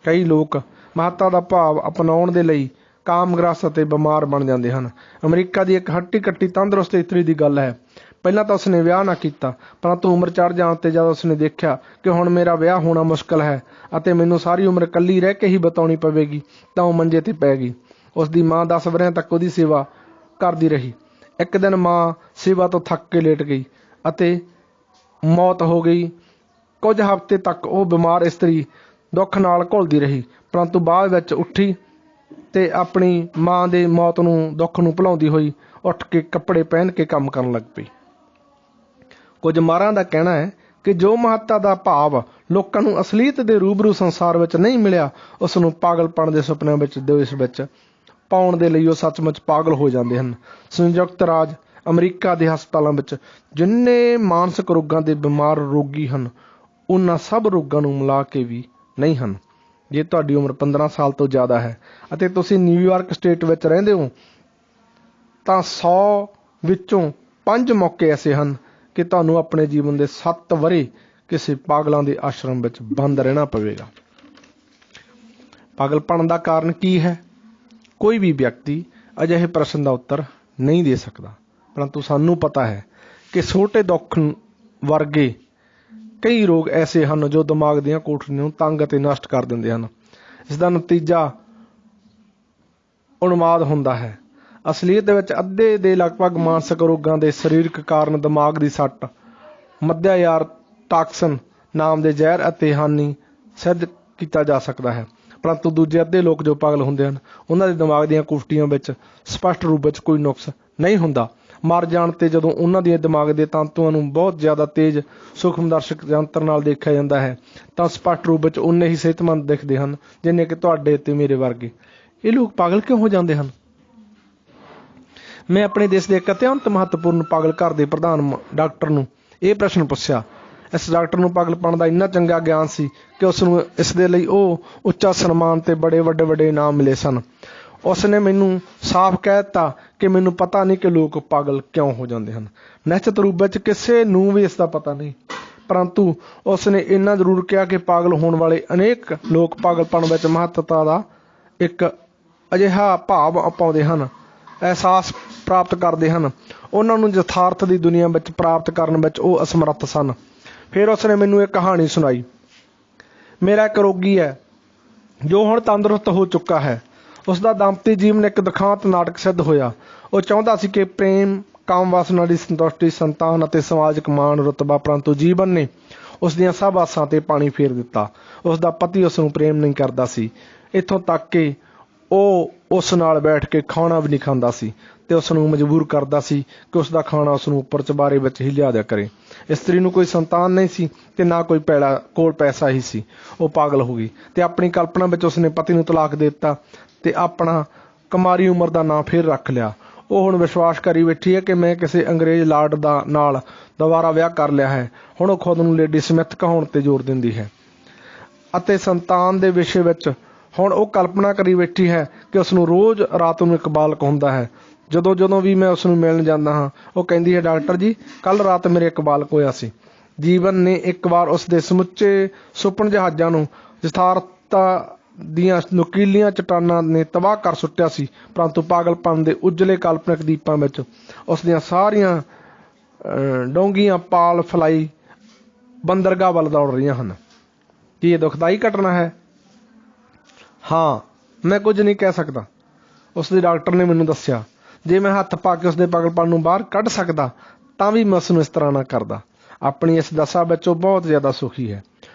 ਕਈ ਲੋਕ ਮਹੱਤਤਾ ਦਾ ਭਾਵ ਅਪਣਾਉਣ ਦੇ ਲਈ ਕਾਮਗ੍ਰਸਤ ਅਤੇ ਬਿਮਾਰ ਬਣ ਜਾਂਦੇ ਹਨ। ਅਮਰੀਕਾ ਦੀ ਇੱਕ ਹੱਟੀ ਕੱਟੀ ਤੰਦਰੁਸਤ ਇਸਤਰੀ ਦੀ ਗੱਲ ਹੈ। ਪਹਿਲਾਂ ਤਾਂ ਉਸਨੇ ਵਿਆਹ ਨਾ ਕੀਤਾ, ਪਰੰਤੂ ਉਮਰ ਚੜ੍ਹ ਜਾਣ 'ਤੇ ਜਦ ਉਸਨੇ ਦੇਖਿਆ ਕਿ ਹੁਣ ਮੇਰਾ ਵਿਆਹ ਹੋਣਾ ਮੁਸ਼ਕਲ ਹੈ ਅਤੇ ਮੈਨੂੰ ਸਾਰੀ ਉਮਰ ਇਕੱਲੀ ਰਹਿ ਕੇ ਹੀ ਬਿਤਾਉਣੀ ਪਵੇਗੀ, ਤਾਂ ਉਹ ਮੰਜੇ 'ਤੇ ਪੈ ਗਈ। ਉਸ ਦੀ ਮਾਂ 10 ਵਰ੍ਹਿਆਂ ਤੱਕ ਉਹਦੀ ਸੇਵਾ ਕਰਦੀ ਰਹੀ। ਇੱਕ ਦਿਨ ਮਾਂ ਸੇਵਾ ਤੋਂ ਥੱਕ ਕੇ ਲੇਟ ਗਈ ਅਤੇ ਮੌਤ ਹੋ ਗਈ। ਕੁਝ ਹਫ਼ਤੇ ਤੱਕ ਉਹ ਬਿਮਾਰ ਇਸਤਰੀ ਦੁੱਖ ਨਾਲ ਘੁਲਦੀ ਰਹੀ, ਪਰੰਤੂ ਬਾਅਦ ਵਿੱਚ ਉੱਠੀ ਤੇ ਆਪਣੀ ਮਾਂ ਦੇ ਮੌਤ ਨੂੰ ਦੁੱਖ ਨੂੰ ਭੁਲਾਉਂਦੀ ਹੋਈ ਉੱਠ ਕੇ ਕੱਪੜੇ ਪਹਿਨ ਕੇ ਕੰਮ ਕਰਨ ਲੱਗ ਪਈ। ਕੁਝ ਮਾਹਰਾਂ ਦਾ ਕਹਿਣਾ ਹੈ ਕਿ ਜੋ ਮਹੱਤਤਾ ਦਾ ਭਾਵ ਲੋਕਾਂ ਨੂੰ ਅਸਲੀਅਤ ਦੇ ਰੂਬਰੂ ਸੰਸਾਰ ਵਿੱਚ ਨਹੀਂ ਮਿਲਿਆ, ਉਸ ਨੂੰ ਪਾਗਲਪਣ ਦੇ ਸੁਪਨਿਆਂ ਵਿੱਚ ਦੇਸ਼ ਵਿੱਚ ਪਾਉਣ ਦੇ ਲਈ ਉਹ ਸੱਚਮੁੱਚ ਪਾਗਲ ਹੋ ਜਾਂਦੇ ਹਨ। ਸੰਯੁਕਤ ਰਾਜ ਅਮਰੀਕਾ ਦੇ ਹਸਪਤਾਲਾਂ ਵਿੱਚ ਜਿੰਨੇ ਮਾਨਸਿਕ ਰੋਗਾਂ ਦੇ ਬਿਮਾਰ ਰੋਗੀ ਹਨ, ਉਹਨਾਂ ਸਭ ਰੋਗਾਂ ਨੂੰ ਮਿਲਾ ਕੇ ਵੀ ਨਹੀਂ ਹਨ। ਜੇ ਤੁਹਾਡੀ ਉਮਰ 15 ਸਾਲ ਤੋਂ ਜ਼ਿਆਦਾ ਹੈ ਅਤੇ ਤੁਸੀਂ ਨਿਊਯਾਰਕ ਸਟੇਟ ਵਿੱਚ ਰਹਿੰਦੇ ਹੋ, ਤਾਂ 100 ਵਿੱਚੋਂ 5 ਮੌਕੇ ਐਸੇ ਹਨ ਕਿ ਤੁਹਾਨੂੰ ਆਪਣੇ ਜੀਵਨ ਦੇ 7 ਵਰ੍ਹੇ ਕਿਸੇ ਪਾਗਲਾਂ ਦੇ ਆਸ਼ਰਮ ਵਿੱਚ ਬੰਦ ਰਹਿਣਾ ਪਵੇਗਾ। ਪਾਗਲਪਣ ਦਾ ਕਾਰਨ ਕੀ ਹੈ? ਕੋਈ ਵੀ ਵਿਅਕਤੀ ਅਜਿਹੇ ਪ੍ਰਸ਼ਨ ਦਾ ਉੱਤਰ ਨਹੀਂ ਦੇ ਸਕਦਾ, ਪਰੰਤੂ ਸਾਨੂੰ ਪਤਾ ਹੈ ਕਿ ਛੋਟੇ ਦੁੱਖ ਵਰਗੇ ਕਈ ਰੋਗ ਐਸੇ ਹਨ ਜੋ ਦਿਮਾਗ ਦੀਆਂ ਕੋਠੜੀਆਂ ਨੂੰ ਤੰਗ ਅਤੇ ਨਸ਼ਟ ਕਰ ਦਿੰਦੇ ਹਨ। ਇਸ ਦਾ ਨਤੀਜਾ ਉਨਮਾਦ ਹੁੰਦਾ ਹੈ। ਅਸਲੀਅਤ ਵਿੱਚ ਅੱਧੇ ਦੇ ਲਗਭਗ ਮਾਨਸਿਕ ਰੋਗਾਂ ਦੇ ਸਰੀਰਕ ਕਾਰਨ ਦਿਮਾਗ ਦੀ ਸੱਟ, ਮੱਧਿਆਯਾਰ ਟਾਕਸਨ ਨਾਮ ਦੇ ਜ਼ਹਿਰ ਅਤੇ ਹਾਨੀ ਸਿੱਧ ਕੀਤਾ ਜਾ ਸਕਦਾ ਹੈ, ਪਰੰਤੂ ਦੂਜੇ ਅੱਧੇ ਲੋਕ ਜੋ ਪਾਗਲ ਹੁੰਦੇ ਹਨ, ਉਹਨਾਂ ਦੇ ਦਿਮਾਗ ਦੀਆਂ ਕੁਸ਼ਟੀਆਂ ਵਿੱਚ ਸਪਸ਼ਟ ਰੂਪ ਵਿੱਚ ਕੋਈ ਨੁਕਸ ਨਹੀਂ ਹੁੰਦਾ। ਮਰ ਜਾਣ 'ਤੇ ਜਦੋਂ ਉਹਨਾਂ ਦੇ ਦਿਮਾਗ ਦੇ ਤੰਤੂਆਂ ਨੂੰ ਬਹੁਤ ਜ਼ਿਆਦਾ ਤੇਜ਼ ਸੂਖਮਦਰਸ਼ਕ ਯੰਤਰ ਨਾਲ ਦੇਖਿਆ ਜਾਂਦਾ ਹੈ, ਤਾਂ ਸਪਸ਼ਟ ਰੂਪ ਵਿੱਚ ਉਨੇ ਹੀ ਸਿਹਤਮੰਦ ਦਿਖਦੇ ਹਨ ਜਿੰਨੇ ਕਿ ਤੁਹਾਡੇ ਅਤੇ ਮੇਰੇ ਵਰਗੇ। ਇਹ ਲੋਕ ਪਾਗਲ ਕਿਉਂ ਹੋ ਜਾਂਦੇ ਹਨ? ਮੈਂ ਆਪਣੇ ਦੇਸ਼ ਦੇ ਇੱਕ ਅਤਿਅੰਤ ਮਹੱਤਵਪੂਰਨ ਪਾਗਲ ਘਰ ਦੇ ਪ੍ਰਧਾਨ ਡਾਕਟਰ ਨੂੰ ਇਹ ਪ੍ਰਸ਼ਨ ਪੁੱਛਿਆ। ਇਸ ਡਾਕਟਰ ਨੂੰ ਪਾਗਲਪਣ ਦਾ ਇੰਨਾ ਚੰਗਾ ਗਿਆਨ ਸੀ ਕਿ ਉਸ ਨੂੰ ਇਸ ਦੇ ਲਈ ਉਹ ਉੱਚਾ ਸਨਮਾਨ ਤੇ ਬੜੇ ਵੱਡੇ ਇਨਾਮ ਮਿਲੇ ਸਨ। ਉਸ ਨੇ ਮੈਨੂੰ ਸਾਫ਼ ਕਹਿ ਦਿੱਤਾ ਕਿ ਮੈਨੂੰ ਪਤਾ ਨਹੀਂ ਕਿ ਲੋਕ ਪਾਗਲ ਕਿਉਂ ਹੋ ਜਾਂਦੇ ਹਨ। ਨਿਸ਼ਚਿਤ ਰੂਪ ਵਿੱਚ ਕਿਸੇ ਨੂੰ ਵੀ ਇਸ ਦਾ ਪਤਾ ਨਹੀਂ, ਪਰੰਤੂ ਉਸ ਨੇ ਇੰਨਾ ਜ਼ਰੂਰ ਕਿਹਾ ਕਿ ਪਾਗਲ ਹੋਣ ਵਾਲੇ ਅਨੇਕ ਲੋਕ ਪਾਗਲਪਣ ਵਿੱਚ ਮਹੱਤਤਾ ਦਾ ਇੱਕ ਅਜਿਹਾ ਭਾਵ ਪਾਉਂਦੇ ਹਨ, ਅਹਿਸਾਸ ਪ੍ਰਾਪਤ ਕਰਦੇ ਹਨ, ਉਹਨਾਂ ਨੂੰ ਯਥਾਰਥ ਦੀ ਦੁਨੀਆ ਵਿੱਚ ਪ੍ਰਾਪਤ ਕਰਨ ਵਿੱਚ ਉਹ ਅਸਮਰੱਥ ਸਨ। ਫਿਰ ਉਸ ਨੇ ਮੈਨੂੰ ਇੱਕ ਕਹਾਣੀ ਸੁਣਾਈ। ਮੇਰਾ ਇੱਕ ਰੋਗੀ ਹੈ ਜੋ ਹੁਣ ਤੰਦਰੁਸਤ ਹੋ ਚੁੱਕਾ ਹੈ। ਉਸ ਦਾ ਦਾੰਪਤੀ ਜੀਵਨ ਇੱਕ ਦੁਖਾਂਤ ਨਾਟਕ ਸਿੱਧ ਹੋਇਆ। ਉਹ ਚਾਹੁੰਦਾ ਸੀ ਕਿ ਪ੍ਰੇਮ, ਕਾਮ ਵਾਸਨਾ ਦੀ ਸੰਤੁਸ਼ਟੀ, ਸੰਤਾਨ ਅਤੇ ਸਮਾਜਿਕ ਮਾਣ ਰੁਤਬਾ, ਪਰੰਤੂ ਜੀਵਨ ਨੇ ਉਸ ਦੀਆਂ ਸਭ ਆਸਾਂ 'ਤੇ ਪਾਣੀ ਫੇਰ ਦਿੱਤਾ। ਉਸ ਦਾ ਪਤੀ ਉਸ ਨੂੰ ਪ੍ਰੇਮ ਨਹੀਂ ਕਰਦਾ ਸੀ, ਇੱਥੋਂ ਤੱਕ ਕਿ ਉਹ ਉਸ ਨਾਲ ਬੈਠ ਕੇ ਖਾਣਾ ਵੀ ਨਹੀਂ ਖਾਂਦਾ ਸੀ ਤੇ ਉਸ ਨੂੰ ਮਜਬੂਰ ਕਰਦਾ ਸੀ ਕਿ ਉਸ ਦਾ ਖਾਣਾ ਉਸ ਨੂੰ ਉੱਪਰ ਚੁਬਾਰੇ ਵਿੱਚ ਹੀ ਲਿਆ ਦਿਆ ਕਰੇ। ਇਸਤਰੀ ਨੂੰ ਕੋਈ ਸੰਤਾਨ ਨਹੀਂ ਸੀ ਤੇ ਨਾ ਕੋਈ ਕੋਲ ਪੈਸਾ ਹੀ ਸੀ। ਉਹ ਪਾਗਲ ਹੋ ਗਈ ਤੇ ਆਪਣੀ ਕਲਪਨਾ ਵਿੱਚ ਉਸਨੇ ਪਤੀ ਨੂੰ ਤਲਾਕ ਦੇ ਦਿੱਤਾ ਤੇ ਆਪਣਾ ਕੁਮਾਰੀ ਉਮਰ ਦਾ ਨਾਂ ਫਿਰ ਰੱਖ ਲਿਆ। ਉਹ ਹੁਣ ਵਿਸ਼ਵਾਸ ਕਰੀ ਬੈਠੀ ਹੈ ਕਿ ਮੈਂ ਕਿਸੇ ਅੰਗਰੇਜ਼ ਲਾਰਡ ਨਾਲ ਦੁਬਾਰਾ ਵਿਆਹ ਕਰ ਲਿਆ ਹੈ। ਹੁਣ ਉਹ ਖੁਦ ਨੂੰ ਲੇਡੀ ਸਮਿਥ ਕਹਾਉਣ ਤੇ ਜ਼ੋਰ ਦਿੰਦੀ ਹੈ ਅਤੇ ਸੰਤਾਨ ਦੇ ਵਿਸ਼ੇ ਵਿੱਚ ਹੁਣ ਉਹ ਕਲਪਨਾ ਕਰੀ ਬੈਠੀ ਹੈ ਕਿ ਉਸ ਨੂੰ ਰੋਜ਼ ਰਾਤ ਨੂੰ ਇੱਕ ਬਾਲਕ ਹੁੰਦਾ ਹੈ। ਜਦੋਂ ਵੀ ਮੈਂ ਉਸ ਨੂੰ ਮਿਲਣ ਜਾਂਦਾ ਹਾਂ ਉਹ ਕਹਿੰਦੀ ਹੈ, ਡਾਕਟਰ ਜੀ ਕੱਲ੍ਹ ਰਾਤ ਮੇਰੇ ਇੱਕ ਬਾਲਕ ਹੋਇਆ ਸੀ। ਜੀਵਨ ਨੇ ਇੱਕ ਵਾਰ ਉਸ ਦੇ ਸਮੁੱਚੇ ਸੁਪਨ ਜਹਾਜ਼ਾਂ ਨੂੰ ਯਥਾਰਥਤਾ ਦੀਆਂ ਨੁਕੀਲੀਆਂ ਚਟਾਨਾਂ ਨੇ ਤਬਾਹ ਕਰ ਸੁੱਟਿਆ ਸੀ, ਪਰੰਤੂ ਪਾਗਲਪਨ ਦੇ ਉਜਲੇ ਕਾਲਪਨਿਕ ਦੀਪਾਂ ਵਿੱਚ ਉਸ ਦੀਆਂ ਸਾਰੀਆਂ ਡੋਂਗੀਆਂ ਪਾਲ ਫਲਾਈ ਬੰਦਰਗਾਹ ਵੱਲ ਦੌੜ ਰਹੀਆਂ ਹਨ। ਕੀ ਇਹ ਦੁਖਦਾਈ ਘਟਨਾ ਹੈ? ਹਾਂ, ਮੈਂ ਕੁਝ ਨਹੀਂ ਕਹਿ ਸਕਦਾ, ਉਸਦੇ ਡਾਕਟਰ ਨੇ ਮੈਨੂੰ ਦੱਸਿਆ। ਜੇ ਮੈਂ ਹੱਥ ਪਾ ਕੇ ਉਸਦੇ ਪਾਗਲਪਨ ਨੂੰ ਬਾਹਰ ਕੱਢ ਸਕਦਾ ਤਾਂ ਵੀ ਮੈਂ ਉਸਨੂੰ ਇਸ ਤਰ੍ਹਾਂ ਨਾ ਕਰਦਾ। ਆਪਣੀ ਇਸ ਦਸ਼ਾ ਵਿੱਚ ਉਹ ਬਹੁਤ ਜ਼ਿਆਦਾ ਸੁਖੀ ਹੈ।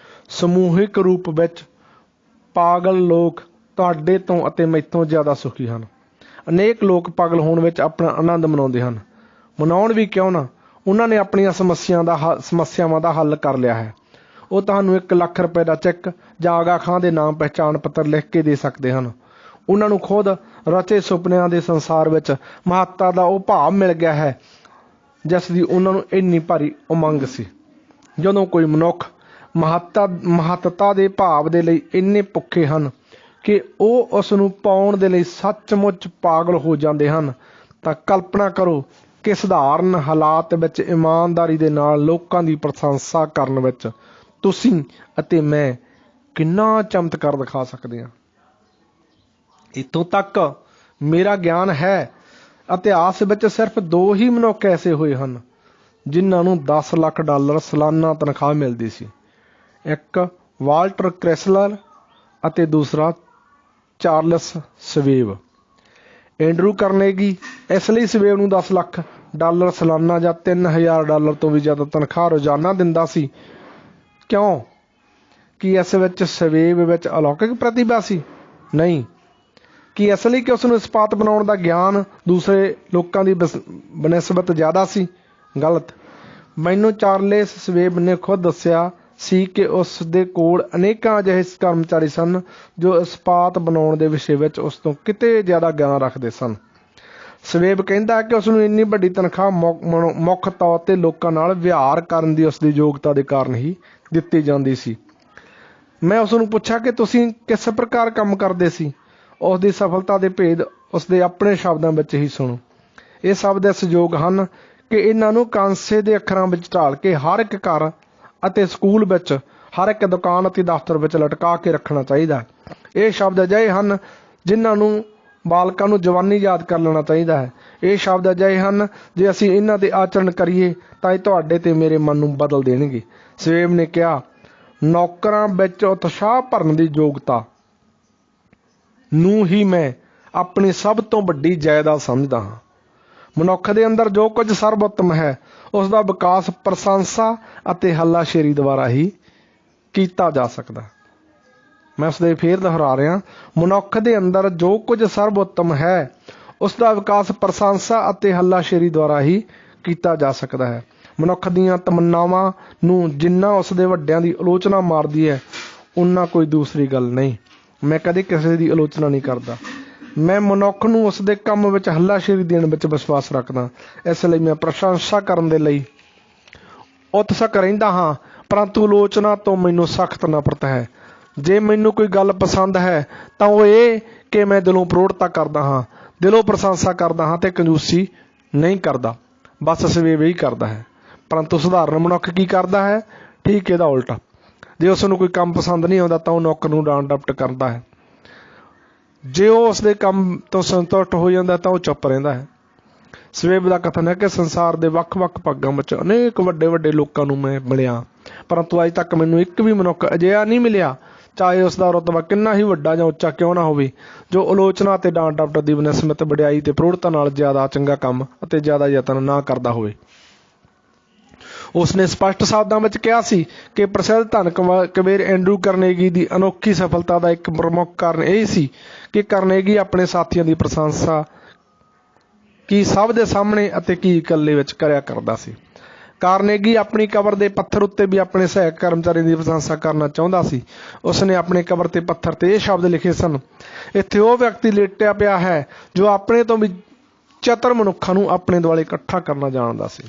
ਸਮੂਹਿਕ ਰੂਪ ਵਿੱਚ ਪਾਗਲ ਲੋਕ ਤੁਹਾਡੇ ਤੋਂ ਅਤੇ ਮੈਥੋਂ ਜ਼ਿਆਦਾ ਸੁਖੀ ਹਨ। ਅਨੇਕ ਲੋਕ ਪਾਗਲ ਹੋਣ ਵਿੱਚ ਆਪਣਾ ਆਨੰਦ ਮਨਾਉਂਦੇ ਹਨ। ਮਨਾਉਣ ਵੀ ਕਿਉਂ ਨਾ, ਉਹਨਾਂ ਨੇ ਆਪਣੀਆਂ ਸਮੱਸਿਆਵਾਂ ਦਾ ਹੱਲ ਕਰ ਲਿਆ ਹੈ। ਉਹ ਤੁਹਾਨੂੰ 1 ਲੱਖ ਰੁਪਏ ਦਾ ਚੈੱਕ ਜਾਂ ਆਗਾ ਖਾਂ ਦੇ ਨਾਮ ਪਹਿਚਾਣ ਪੱਤਰ ਲਿਖ ਕੇ ਦੇ ਸਕਦੇ ਹਨ। ਉਹਨਾਂ ਨੂੰ ਖੁਦ ਰਚੇ ਸੁਪਨਿਆਂ ਦੇ ਸੰਸਾਰ ਵਿੱਚ ਮਹੱਤਤਾ ਦਾ ਉਹ ਭਾਵ ਮਿਲ ਗਿਆ ਹੈ ਜਿਸ ਦੀ ਉਹਨਾਂ ਨੂੰ ਇੰਨੀ ਭਾਰੀ ਉਮੰਗ ਸੀ। ਜਦੋਂ ਕੋਈ ਮਨੁੱਖ ਮਹੱਤਤਾ ਦੇ ਭਾਵ ਦੇ ਲਈ ਇੰਨੇ ਭੁੱਖੇ ਹਨ ਕਿ ਉਹ ਉਸ ਨੂੰ ਪਾਉਣ ਦੇ ਲਈ ਸੱਚਮੁੱਚ ਪਾਗਲ ਹੋ ਜਾਂਦੇ ਹਨ, ਤਾਂ ਕਲਪਨਾ ਕਰੋ ਕਿ ਸਧਾਰਨ ਹਾਲਾਤ ਵਿੱਚ ਇਮਾਨਦਾਰੀ ਦੇ ਨਾਲ ਲੋਕਾਂ ਦੀ ਪ੍ਰਸ਼ੰਸਾ ਕਰਨ ਵਿੱਚ ਤੁਸੀਂ ਅਤੇ ਮੈਂ ਕਿੰਨਾ ਚਮਤਕਾਰ ਦਿਖਾ ਸਕਦੇ ਹਾਂ। ਇੱਥੋਂ ਤੱਕ ਮੇਰਾ ਗਿਆਨ ਹੈ, ਇਤਿਹਾਸ ਵਿੱਚ ਸਿਰਫ 2 ਹੀ ਮਨੁੱਖ ਐਸੇ ਹੋਏ ਹਨ ਜਿਨ੍ਹਾਂ ਨੂੰ $10 ਲੱਖ ਸਾਲਾਨਾ ਤਨਖਾਹ ਮਿਲਦੀ ਸੀ। ਇੱਕ ਵਾਲਟਰ ਕ੍ਰਿਸਲਰ ਅਤੇ ਦੂਸਰਾ ਚਾਰਲਸ ਸਵੇਬ। ਐਂਡਰੂ ਕਾਰਨੇਗੀ ਇਸ ਲਈ ਸਵੇਬ ਨੂੰ $10 ਲੱਖ ਸਾਲਾਨਾ ਜਾਂ $3000 ਤੋਂ ਵੀ ਜ਼ਿਆਦਾ ਤਨਖਾਹ ਰੋਜ਼ਾਨਾ ਦਿੰਦਾ ਸੀ। ਕਿਉਂ? ਕੀ ਇਸ ਵਿੱਚ ਸਵੇਬ ਵਿੱਚ ਅਲੌਕਿਕ ਪ੍ਰਤਿਭਾ ਸੀ? ਨਹੀਂ। ਕੀ ਇਸ ਲਈ ਕਿ ਉਸ ਨੂੰ ਇਸਪਾਤ ਬਣਾਉਣ ਦਾ ਗਿਆਨ ਦੂਸਰੇ ਲੋਕਾਂ ਦੀ ਬਨਿਸਬਤ ਜ਼ਿਆਦਾ ਸੀ? ਗਲਤ। ਮੈਨੂੰ ਚਾਰਲਸ ਸਵੇਬ ਨੇ ਖੁਦ ਦੱਸਿਆ ਸੀ ਕਿ ਉਸ ਦੇ ਕੋਲ ਅਨੇਕਾਂ ਅਜਿਹੇ ਕਰਮਚਾਰੀ ਸਨ ਜੋ ਇਸਪਾਤ ਬਣਾਉਣ ਦੇ ਵਿਸ਼ੇ ਵਿੱਚ ਉਸ ਤੋਂ ਕਿਤੇ ਜ਼ਿਆਦਾ ਗਿਆਨ ਰੱਖਦੇ ਸਨ। ਸਵੇਬ ਕਹਿੰਦਾ ਕਿ ਉਸ ਨੂੰ ਇੰਨੀ ਵੱਡੀ ਤਨਖਾਹ ਮੁੱਖ ਤੌਰ 'ਤੇ ਲੋਕਾਂ ਨਾਲ ਵਿਹਾਰ ਕਰਨ ਦੀ ਉਸਦੀ ਯੋਗਤਾ ਦੇ ਕਾਰਨ ਹੀ ਦਿੱਤੀ ਜਾਂਦੀ ਸੀ। ਮੈਂ ਉਸ ਨੂੰ ਪੁੱਛਿਆ ਕਿ ਤੁਸੀਂ ਕਿਸ ਪ੍ਰਕਾਰ ਕੰਮ ਕਰਦੇ ਸੀ। ਉਸ ਦੀ ਸਫਲਤਾ ਦੇ ਭੇਦ ਉਸਦੇ ਆਪਣੇ ਸ਼ਬਦਾਂ ਵਿੱਚ ਹੀ ਸੁਣੋ। ਇਹ ਸ਼ਬਦ ਇਸ ਯੋਗ ਹਨ ਕਿ ਇਹਨਾਂ ਨੂੰ ਕਾਂਸੇ ਦੇ ਅੱਖਰਾਂ ਵਿੱਚ ਢਾਲ ਕੇ ਹਰ ਇੱਕ ਘਰ ਅਤੇ ਸਕੂਲ ਵਿੱਚ, ਹਰ ਇੱਕ ਦੁਕਾਨ ਅਤੇ ਦਫ਼ਤਰ ਵਿੱਚ ਲਟਕਾ ਕੇ ਰੱਖਣਾ ਚਾਹੀਦਾ। ਇਹ ਸ਼ਬਦ ਅਜਿਹੇ ਹਨ ਜਿਨ੍ਹਾਂ ਨੂੰ ਬਾਲਕਾਂ ਨੂੰ ਜਵਾਨੀ ਯਾਦ ਕਰ ਲੈਣਾ ਚਾਹੀਦਾ ਹੈ। ਇਹ ਸ਼ਬਦ ਅਜਿਹੇ ਹਨ ਜੇ ਅਸੀਂ ਇਹਨਾਂ 'ਤੇ ਆਚਰਣ ਕਰੀਏ ਤਾਂ ਇਹ ਤੁਹਾਡੇ ਤੇ ਮੇਰੇ ਮਨ ਨੂੰ ਬਦਲ ਦੇਣਗੇ। ਸਵੇਬ ਨੇ ਕਿਹਾ, ਨੌਕਰਾਂ ਵਿੱਚ ਉਤਸ਼ਾਹ ਭਰਨ ਦੀ ਯੋਗਤਾ ਨੂੰ ਹੀ ਮੈਂ ਆਪਣੀ ਸਭ ਤੋਂ ਵੱਡੀ ਜਾਇਦਾਦ ਸਮਝਦਾ ਹਾਂ। ਮਨੁੱਖ ਦੇ ਅੰਦਰ ਜੋ ਕੁਝ ਸਰਵੋਤਮ ਹੈ ਉਸ ਦਾ ਵਿਕਾਸ ਪ੍ਰਸ਼ੰਸਾ ਅਤੇ ਹੱਲਾਸ਼ੇਰੀ ਦੁਆਰਾ ਹੀ ਕੀਤਾ ਜਾ ਸਕਦਾ। ਮੈਂ ਉਸ ਦੇ ਫੇਰ ਦੁਹਰਾ ਰਿਹਾ, ਮਨੁੱਖ ਦੇ ਅੰਦਰ ਜੋ ਕੁਝ ਸਰਵੋਤਮ ਹੈ ਉਸ ਦਾ ਵਿਕਾਸ ਪ੍ਰਸ਼ੰਸਾ ਅਤੇ ਹੱਲਾਸ਼ੇਰੀ ਦੁਆਰਾ ਹੀ ਕੀਤਾ ਜਾ ਸਕਦਾ ਹੈ। ਮਨੁੱਖ ਦੀਆਂ ਤਮੰਨਾਵਾਂ ਨੂੰ ਜਿੰਨਾ ਉਸ ਦੇ ਵੱਡਿਆਂ ਦੀ ਆਲੋਚਨਾ ਮਾਰਦੀ ਹੈ ਉਨਾ ਕੋਈ ਦੂਸਰੀ ਗੱਲ ਨਹੀਂ। ਮੈਂ ਕਦੇ ਕਿਸੇ ਦੀ ਆਲੋਚਨਾ ਨਹੀਂ ਕਰਦਾ। ਮੈਂ ਮਨੁੱਖ ਨੂੰ ਉਸ ਦੇ ਕੰਮ ਵਿੱਚ ਹੱਲਾਸ਼ੇਰੀ ਦੇਣ ਵਿੱਚ ਵਿਸ਼ਵਾਸ ਰੱਖਦਾ। ਇਸ ਲਈ ਮੈਂ ਪ੍ਰਸ਼ੰਸਾ ਕਰਨ ਦੇ ਲਈ ਉਤਸੁਕ ਰਹਿੰਦਾ ਹਾਂ, ਪਰੰਤੂ ਆਲੋਚਨਾ ਤੋਂ ਮੈਨੂੰ ਸਖਤ ਨਫ਼ਰਤ ਹੈ। ਜੇ ਮੈਨੂੰ ਕੋਈ ਗੱਲ ਪਸੰਦ ਹੈ ਤਾਂ ਉਹ ਇਹ ਕਿ ਮੈਂ ਦਿਲੋਂ ਪ੍ਰੋੜਤਾ ਕਰਦਾ ਹਾਂ, ਦਿਲੋਂ ਪ੍ਰਸ਼ੰਸਾ ਕਰਦਾ ਹਾਂ ਅਤੇ ਕੰਜੂਸੀ ਨਹੀਂ ਕਰਦਾ। ਬਸ ਸਵੇਬ ਹੀ ਕਰਦਾ ਹੈ। ਪਰੰਤੂ ਸਧਾਰਨ ਮਨੁੱਖ ਕੀ ਕਰਦਾ ਹੈ? ਠੀਕ ਇਹਦਾ ਉਲਟਾ। ਜੇ ਉਸ ਨੂੰ ਕੋਈ ਕੰਮ ਪਸੰਦ ਨਹੀਂ ਆਉਂਦਾ ਤਾਂ ਉਹ ਨੌਕਰ ਨੂੰ ਡਾਂਟ ਡਪਟ ਕਰਦਾ ਹੈ। ਜੇ ਉਹ ਉਸਦੇ ਕੰਮ ਤੋਂ ਸੰਤੁਸ਼ਟ ਹੋ ਜਾਂਦਾ ਤਾਂ ਉਹ ਚੁੱਪ ਰਹਿੰਦਾ ਹੈ। ਸਵੇਬ ਦਾ ਕਥਨ ਹੈ ਕਿ ਸੰਸਾਰ ਦੇ ਵੱਖ-ਵੱਖ ਭਾਗਾਂ ਵਿੱਚ ਅਨੇਕ ਵੱਡੇ ਲੋਕਾਂ ਨੂੰ ਮੈਂ ਮਿਲਿਆ, ਪਰੰਤੂ ਅੱਜ ਤੱਕ ਮੈਨੂੰ ਇੱਕ ਵੀ ਮਨੁੱਖ ਅਜਿਹਾ ਨਹੀਂ ਮਿਲਿਆ, ਚਾਹੇ ਉਸਦਾ ਰੁਤਬਾ ਕਿੰਨਾ ਹੀ ਵੱਡਾ ਜਾਂ ਉੱਚਾ ਕਿਉਂ ਨਾ ਹੋਵੇ, ਜੋ ਆਲੋਚਨਾ ਅਤੇ ਡਾਂਟ ਡਪਟ ਦੀ ਬਨਿਸਬਤ ਵਡਿਆਈ ਤੇ ਪ੍ਰੋੜਤਾ ਨਾਲ ਜ਼ਿਆਦਾ ਚੰਗਾ ਕੰਮ ਅਤੇ ਜ਼ਿਆਦਾ ਯਤਨ ਨਾ ਕਰਦਾ ਹੋਵੇ। ਉਸਨੇ ਸਪਸ਼ਟ ਸ਼ਬਦਾਂ ਵਿੱਚ ਕਿਹਾ ਸੀ ਕਿ ਪ੍ਰਸਿੱਧ ਧਨ ਕੁਬੇਰ ਐਂਡਰੂ ਕਾਰਨੇਗੀ ਦੀ ਅਨੋਖੀ ਸਫਲਤਾ ਦਾ ਇੱਕ ਪ੍ਰਮੁੱਖ ਕਾਰਨ ਇਹ ਸੀ ਕਿ ਕਾਰਨੇਗੀ ਆਪਣੇ ਸਾਥੀਆਂ ਦੀ ਪ੍ਰਸ਼ੰਸਾ ਕੀ ਸਭ ਦੇ ਸਾਹਮਣੇ ਅਤੇ ਕੀ ਇਕੱਲੇ ਵਿੱਚ ਕਰਿਆ ਕਰਦਾ ਸੀ। ਕਾਰਨੇਗੀ ਆਪਣੀ ਕਬਰ ਦੇ ਪੱਥਰ ਉੱਤੇ ਵੀ ਆਪਣੇ ਸਹਾਇਕ ਕਰਮਚਾਰੀ ਦੀ ਪ੍ਰਸ਼ੰਸਾ ਕਰਨਾ ਚਾਹੁੰਦਾ ਸੀ। ਉਸਨੇ ਆਪਣੇ ਕਬਰ ਤੇ ਪੱਥਰ ਤੇ ਇਹ ਸ਼ਬਦ ਲਿਖੇ ਸਨ, ਇੱਥੇ ਉਹ ਵਿਅਕਤੀ ਲੇਟਿਆ ਪਿਆ ਹੈ ਜੋ ਆਪਣੇ ਤੋਂ ਵੀ ਚਤਰ ਮਨੁੱਖਾਂ ਨੂੰ ਆਪਣੇ ਦੁਆਲੇ ਇਕੱਠਾ ਕਰਨਾ ਜਾਣਦਾ ਸੀ।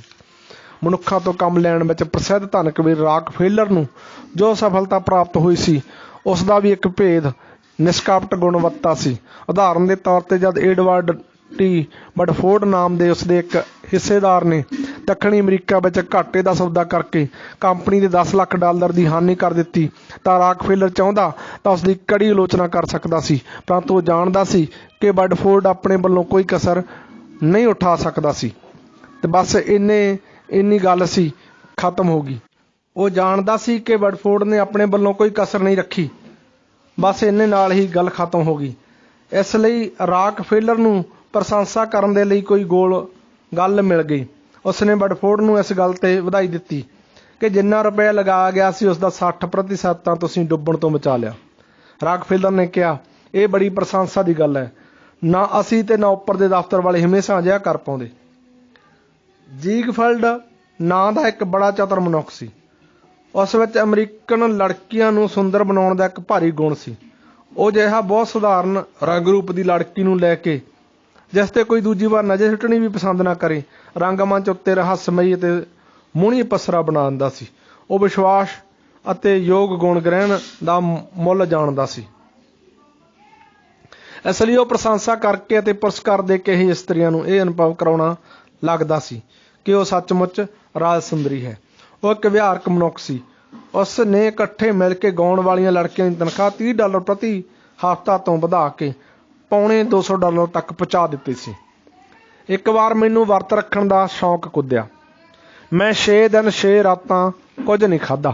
ਮਨੁੱਖਾਂ ਤੋਂ ਕੰਮ ਲੈਣ ਵਿੱਚ ਪ੍ਰਸਿੱਧ ਧਨ ਕੁਬੇਰ ਰਾਕਫੇਲਰ ਨੂੰ ਜੋ ਸਫਲਤਾ ਪ੍ਰਾਪਤ ਹੋਈ ਸੀ ਉਸ ਦਾ ਵੀ ਇੱਕ ਭੇਦ ਨਿਸ਼ਕਾਪਟ ਗੁਣਵੱਤਾ ਸੀ। ਉਦਾਹਰਨ ਦੇ ਤੌਰ ਤੇ ਜਦ ਐਡਵਰਡ ਟੀ ਬਡਫੋਰਡ ਨਾਮ ਦੇ ਉਸਦੇ ਇੱਕ ਹਿੱਸੇਦਾਰ ਨੇ ਦੱਖਣੀ ਅਮਰੀਕਾ ਵਿੱਚ ਘਾਟੇ ਦਾ ਸੌਦਾ ਕਰਕੇ ਕੰਪਨੀ ਦੇ $10 ਲੱਖ ਦੀ ਹਾਨੀ ਕਰ ਦਿੱਤੀ ਤਾਂ ਰਾਕਫੇਲਰ ਚਾਹੁੰਦਾ ਤਾਂ ਉਸਦੀ ਕੜੀ ਆਲੋਚਨਾ ਕਰ ਸਕਦਾ ਸੀ, ਪਰੰਤੂ ਉਹ ਜਾਣਦਾ ਸੀ ਕਿ ਬਡਫੋਰਡ ਆਪਣੇ ਵੱਲੋਂ ਕੋਈ ਕਸਰ ਨਹੀਂ ਉਠਾ ਸਕਦਾ ਸੀ ਤੇ ਬਸ ਇੰਨੀ ਗੱਲ ਸੀ, ਖਤਮ ਹੋ ਗਈ। ਉਹ ਜਾਣਦਾ ਸੀ ਕਿ ਬਡਫੋਰਡ ਨੇ ਆਪਣੇ ਵੱਲੋਂ ਕੋਈ ਕਸਰ ਨਹੀਂ ਰੱਖੀ, ਬਸ ਇੰਨੇ ਨਾਲ ਹੀ ਗੱਲ ਖਤਮ ਹੋ ਗਈ। ਇਸ ਲਈ ਰਾਕਫੇਲਰ ਨੂੰ ਪ੍ਰਸ਼ੰਸਾ ਕਰਨ ਦੇ ਲਈ ਕੋਈ ਗੱਲ ਮਿਲ ਗਈ। ਉਸਨੇ ਬਡਫੋਰਡ ਨੂੰ ਇਸ ਗੱਲ ਤੇ ਵਧਾਈ ਦਿੱਤੀ ਕਿ ਜਿੰਨਾ ਰੁਪਇਆ ਲਗਾਇਆ ਗਿਆ ਸੀ ਉਸ ਦਾ 60% ਤਾਂ ਤੁਸੀਂ ਡੁੱਬਣ ਤੋਂ ਬਚਾ ਲਿਆ। ਰਾਕਫੇਲਰ ਨੇ ਕਿਹਾ, ਇਹ ਬੜੀ ਪ੍ਰਸ਼ੰਸਾ ਦੀ ਗੱਲ ਹੈ, ਨਾ ਅਸੀਂ ਤੇ ਨਾ ਉੱਪਰ ਦੇ ਦਫ਼ਤਰ ਵਾਲੇ ਹਮੇਸ਼ਾ ਅਜਿਹਾ ਕਰ ਪਾਉਂਦੇ। ਜ਼ੀਗਫਲਡ ਨਾਂ ਦਾ ਇੱਕ ਬੜਾ ਚਤੁਰ ਮਨੁੱਖ ਸੀ। ਉਸ ਵਿੱਚ ਅਮਰੀਕਨ ਲੜਕੀਆਂ ਨੂੰ ਸੁੰਦਰ ਬਣਾਉਣ ਦਾ ਇੱਕ ਭਾਰੀ ਗੁਣ ਸੀ। ਉਹ ਅਜਿਹਾ ਬਹੁਤ ਸਧਾਰਨ ਰੰਗ ਰੂਪ ਦੀ ਲੜਕੀ ਨੂੰ ਲੈ ਕੇ ਜਿਸ ਤੇ ਕੋਈ ਦੂਜੀ ਵਾਰ ਨਜ਼ਰ ਸੁੱਟਣੀ ਵੀ ਪਸੰਦ ਨਾ ਕਰੇ, ਰੰਗਮੰਚ ਉੱਤੇ ਰਹੱਸਮਈ ਅਤੇ ਮੋਹਣੀ ਪਸਰਾ ਬਣਾ ਦਿੰਦਾ ਸੀ। ਉਹ ਵਿਸ਼ਵਾਸ ਅਤੇ ਯੋਗ ਗੁਣ ਗ੍ਰਹਿਣ ਦਾ ਮੁੱਲ ਜਾਣਦਾ ਸੀ। ਇਸ ਲਈ ਉਹ ਪ੍ਰਸ਼ੰਸਾ ਕਰਕੇ ਅਤੇ ਪੁਰਸਕਾਰ ਦੇ ਕੇ ਹੀ ਇਸਤਰੀਆਂ ਨੂੰ ਇਹ ਅਨੁਭਵ ਕਰਾਉਣਾ ਲੱਗਦਾ ਸੀ ਕਿ ਉਹ ਸੱਚਮੁੱਚ ਰਾਜ ਸੁੰਦਰੀ ਹੈ। ਉਹ ਇੱਕ ਵਿਹਾਰਕ ਮਨੁੱਖ ਸੀ। ਉਸ ਨੇ ਇਕੱਠੇ ਮਿਲ ਕੇ ਗਾਉਣ ਵਾਲੀਆਂ ਲੜਕੀਆਂ ਦੀ ਤਨਖਾਹ $30 ਪ੍ਰਤੀ ਹਫ਼ਤਾ ਤੋਂ ਵਧਾ ਕੇ ਪੌਣੇ $200 ਤੱਕ ਪਹੁੰਚਾ ਦਿੱਤੀ ਸੀ। ਇੱਕ ਵਾਰ ਮੈਨੂੰ ਵਰਤ ਰੱਖਣ ਦਾ ਸ਼ੌਂਕ ਕੁੱਦਿਆ। ਮੈਂ 6 ਦਿਨ 6 ਰਾਤਾਂ ਕੁਝ ਨਹੀਂ ਖਾਧਾ।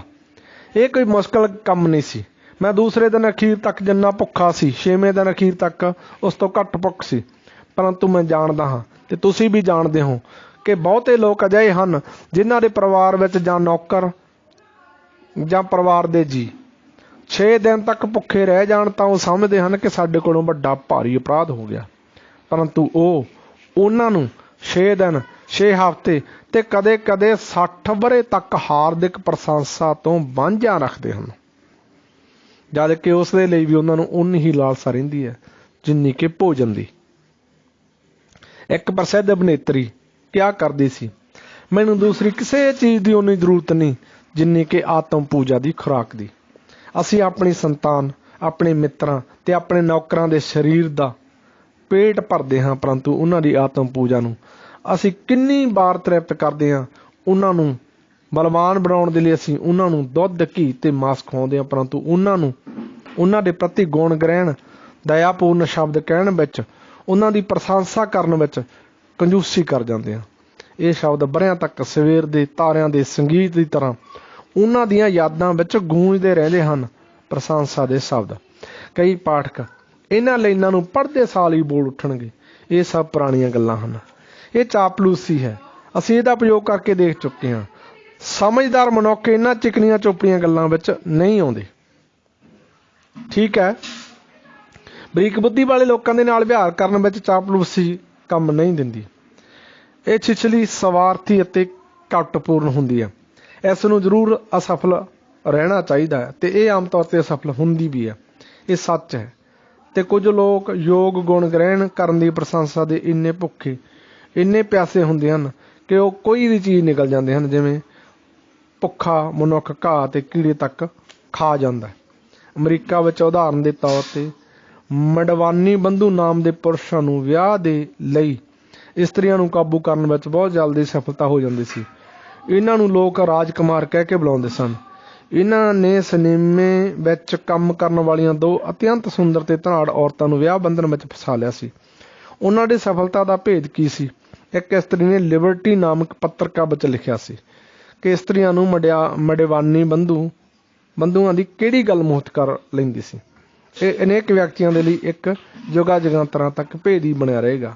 ਇਹ ਕੋਈ ਮੁਸ਼ਕਲ ਕੰਮ ਨਹੀਂ ਸੀ। ਮੈਂ ਦੂਸਰੇ ਦਿਨ ਅਖੀਰ ਤੱਕ ਜਿੰਨਾ ਭੁੱਖਾ ਸੀ, 6ਵੇਂ ਦਿਨ ਅਖੀਰ ਤੱਕ ਉਸ ਤੋਂ ਘੱਟ ਭੁੱਖ ਸੀ। ਪਰੰਤੂ ਮੈਂ ਜਾਣਦਾ ਹਾਂ ਤੇ ਤੁਸੀਂ ਵੀ ਜਾਣਦੇ ਹੋ ਕਿ ਬਹੁਤੇ ਲੋਕ ਅਜਿਹੇ ਹਨ ਜਿਨ੍ਹਾਂ ਦੇ ਪਰਿਵਾਰ ਵਿੱਚ ਜਾਂ ਨੌਕਰ ਜਾਂ ਪਰਿਵਾਰ ਦੇ ਜੀਅ 6 ਦਿਨ ਤੱਕ ਭੁੱਖੇ ਰਹਿ ਜਾਣ ਤਾਂ ਉਹ ਸਮਝਦੇ ਹਨ ਕਿ ਸਾਡੇ ਕੋਲੋਂ ਵੱਡਾ ਭਾਰੀ ਅਪਰਾਧ ਹੋ ਗਿਆ। ਪਰੰਤੂ ਉਹਨਾਂ ਨੂੰ 6 ਦਿਨ 6 ਹਫ਼ਤੇ ਤੇ ਕਦੇ-ਕਦੇ 60 ਵਰ੍ਹੇ ਤੱਕ ਹਾਰਦਿਕ ਪ੍ਰਸ਼ੰਸਾ ਤੋਂ ਵਾਂਝਾ ਰੱਖਦੇ ਹਨ, ਜਦ ਕਿ ਉਸ ਦੇ ਲਈ ਵੀ ਉਹਨਾਂ ਨੂੰ ਉਨੀ ਹੀ ਲਾਲਸਾ ਰਹਿੰਦੀ ਹੈ ਜਿੰਨੀ ਕਿ ਭੋਜਨ ਦੀ। ਇੱਕ ਪ੍ਰਸਿੱਧ ਅਭਿਨੇਤਰੀ ਕਿਹਾ ਕਰਦੀ ਸੀ, ਮੈਨੂੰ ਦੂਸਰੀ ਕਿਸੇ ਚੀਜ਼ ਦੀ ਉਨੀ ਜ਼ਰੂਰਤ ਨਹੀਂ ਜਿੰਨੀ ਕਿ ਆਤਮ ਪੂਜਾ ਦੀ ਖੁਰਾਕ ਦੀ। ਅਸੀਂ ਆਪਣੀ ਸੰਤਾਨ, ਆਪਣੇ ਮਿੱਤਰਾਂ ਤੇ ਆਪਣੇ ਨੌਕਰਾਂ ਦੇ ਸਰੀਰ ਦਾ ਪੇਟ ਭਰਦੇ ਹਾਂ, ਪਰੰਤੂ ਉਹਨਾਂ ਦੀ ਆਤਮ ਪੂਜਾ ਨੂੰ ਅਸੀਂ ਕਿੰਨੀ ਵਾਰ ਤ੍ਰਿਪਤ ਕਰਦੇ ਹਾਂ। ਉਹਨਾਂ ਨੂੰ ਬਲਵਾਨ ਬਣਾਉਣ ਦੇ ਲਈ ਅਸੀਂ ਉਹਨਾਂ ਨੂੰ ਦੁੱਧ, ਘੀ ਤੇ ਮਾਸ ਖਵਾਉਂਦੇ ਹਾਂ, ਪਰੰਤੂ ਉਹਨਾਂ ਦੇ ਪ੍ਰਤੀ ਗੁਣ ਗ੍ਰਹਿਣ, ਦਇਆਪੂਰਨ ਸ਼ਬਦ ਕਹਿਣ ਵਿੱਚ, ਉਹਨਾਂ ਦੀ ਪ੍ਰਸ਼ੰਸਾ ਕਰਨ ਵਿੱਚ ਕੰਜੂਸੀ ਕਰ ਜਾਂਦੇ ਹਾਂ। ਇਹ ਸ਼ਬਦ ਵਰ੍ਹਿਆਂ ਤੱਕ ਸਵੇਰ ਦੇ ਤਾਰਿਆਂ ਦੇ ਸੰਗੀਤ ਦੀ ਤਰ੍ਹਾਂ ਉਹਨਾਂ ਦੀਆਂ ਯਾਦਾਂ ਵਿੱਚ ਗੂੰਜਦੇ ਰਹਿੰਦੇ ਹਨ। ਪ੍ਰਸ਼ੰਸਾ ਦੇ ਸ਼ਬਦ ਕਈ ਪਾਠਕ ਇਹਨਾਂ ਲਾਈਨਾਂ ਨੂੰ ਪੜ੍ਹਦੇ ਸਾਲ ਹੀ ਬੋਲ ਉੱਠਣਗੇ, ਇਹ ਸਭ ਪੁਰਾਣੀਆਂ ਗੱਲਾਂ ਹਨ। ਇਹ ਚਾਪਲੂਸੀ ਹੈ, ਅਸੀਂ ਇਹਦਾ ਪ੍ਰਯੋਗ ਕਰਕੇ ਦੇਖ ਚੁੱਕੇ ਹਾਂ। ਸਮਝਦਾਰ ਮਨੁੱਖ ਇਹਨਾਂ ਚਿਕਨੀਆਂ ਚੋਪੜੀਆਂ ਗੱਲਾਂ ਵਿੱਚ ਨਹੀਂ ਆਉਂਦੇ। ਠੀਕ ਹੈ, ਬਰੀਕ ਬੁੱਧੀ ਵਾਲੇ ਲੋਕਾਂ ਦੇ ਨਾਲ ਵਿਹਾਰ ਕਰਨ ਵਿੱਚ ਚਾਪਲੂਸੀ ਕੰਮ ਨਹੀਂ ਦਿੰਦੀ। ਇਹ ਛਿਛਲੀ, ਸਵਾਰਥੀ ਅਤੇ ਕਪਟਪੂਰਨ ਹੁੰਦੀ ਹੈ। ਇਸ ਨੂੰ ਜ਼ਰੂਰ ਅਸਫਲ ਰਹਿਣਾ ਚਾਹੀਦਾ ਹੈ ਤੇ ਇਹ ਆਮ ਤੌਰ 'ਤੇ ਅਸਫਲ ਹੁੰਦੀ ਵੀ ਹੈ। ਇਹ ਸੱਚ ਹੈ। ਤੇ ਕੁਝ ਲੋਕ ਯੋਗ ਗੁਣ ਗ੍ਰਹਿਣ ਕਰਨ ਦੀ ਪ੍ਰਸ਼ੰਸਾ ਦੇ ਇੰਨੇ ਭੁੱਖੇ, ਇੰਨੇ ਪਿਆਸੇ ਹੁੰਦੇ ਹਨ ਕਿ ਉਹ ਕੋਈ ਵੀ ਚੀਜ਼ ਨਿਕਲ ਜਾਂਦੇ ਹਨ, ਜਿਵੇਂ ਭੁੱਖਾ ਮਨੁੱਖ ਘਾਹ ਤੇ ਕੀੜੇ ਤੱਕ ਖਾ ਜਾਂਦਾ ਹੈ। ਅਮਰੀਕਾ ਵਿੱਚ ਉਦਾਹਰਨ ਦੇ ਤੌਰ 'ਤੇ ਮਡਵਾਨੀ ਬੰਧੂ ਨਾਮ ਦੇ ਪੁਰਸ਼ਾਂ ਨੂੰ ਵਿਆਹ ਦੇ ਲਈ ਇਸਤਰੀਆਂ ਨੂੰ ਕਾਬੂ ਕਰਨ ਵਿੱਚ ਬਹੁਤ ਜਲਦੀ ਸਫਲਤਾ ਹੋ ਜਾਂਦੀ ਸੀ। ਇਹਨਾਂ ਨੂੰ ਲੋਕ ਰਾਜਕੁਮਾਰ ਕਹਿ ਕੇ ਬੁਲਾਉਂਦੇ ਸਨ। ਇਹਨਾਂ ਨੇ ਸਿਨੇਮੇ ਵਿੱਚ ਕੰਮ ਕਰਨ ਵਾਲੀਆਂ 2 ਅਤਿਅੰਤ ਸੁੰਦਰ ਤੇ ਧਨਾੜ ਔਰਤਾਂ ਨੂੰ ਵਿਆਹ ਬੰਧਨ ਵਿੱਚ ਫਸਾ ਲਿਆ ਸੀ। ਉਹਨਾਂ ਦੀ ਸਫਲਤਾ ਦਾ ਭੇਦ ਕੀ ਸੀ? ਇੱਕ ਇਸਤਰੀ ਨੇ ਲਿਬਰਟੀ ਨਾਮਕ ਪੱਤਰਕਾ ਵਿੱਚ ਲਿਖਿਆ ਸੀ ਕਿ ਇਸਤਰੀਆਂ ਨੂੰ ਮਡਵਾਨੀ ਬੰਧੂਆਂ ਦੀ ਕਿਹੜੀ ਗੱਲ ਮੋਹਿਤ ਕਰ ਲੈਂਦੀ ਸੀ। ਇਹ ਅਨੇਕ ਵਿਅਕਤੀਆਂ ਦੇ ਲਈ ਇੱਕ ਜੁਗਾਂ ਜੁਗਾਂਤਰਾਂ ਤੱਕ ਭੇਦ ਹੀ ਬਣਿਆ ਰਹੇਗਾ।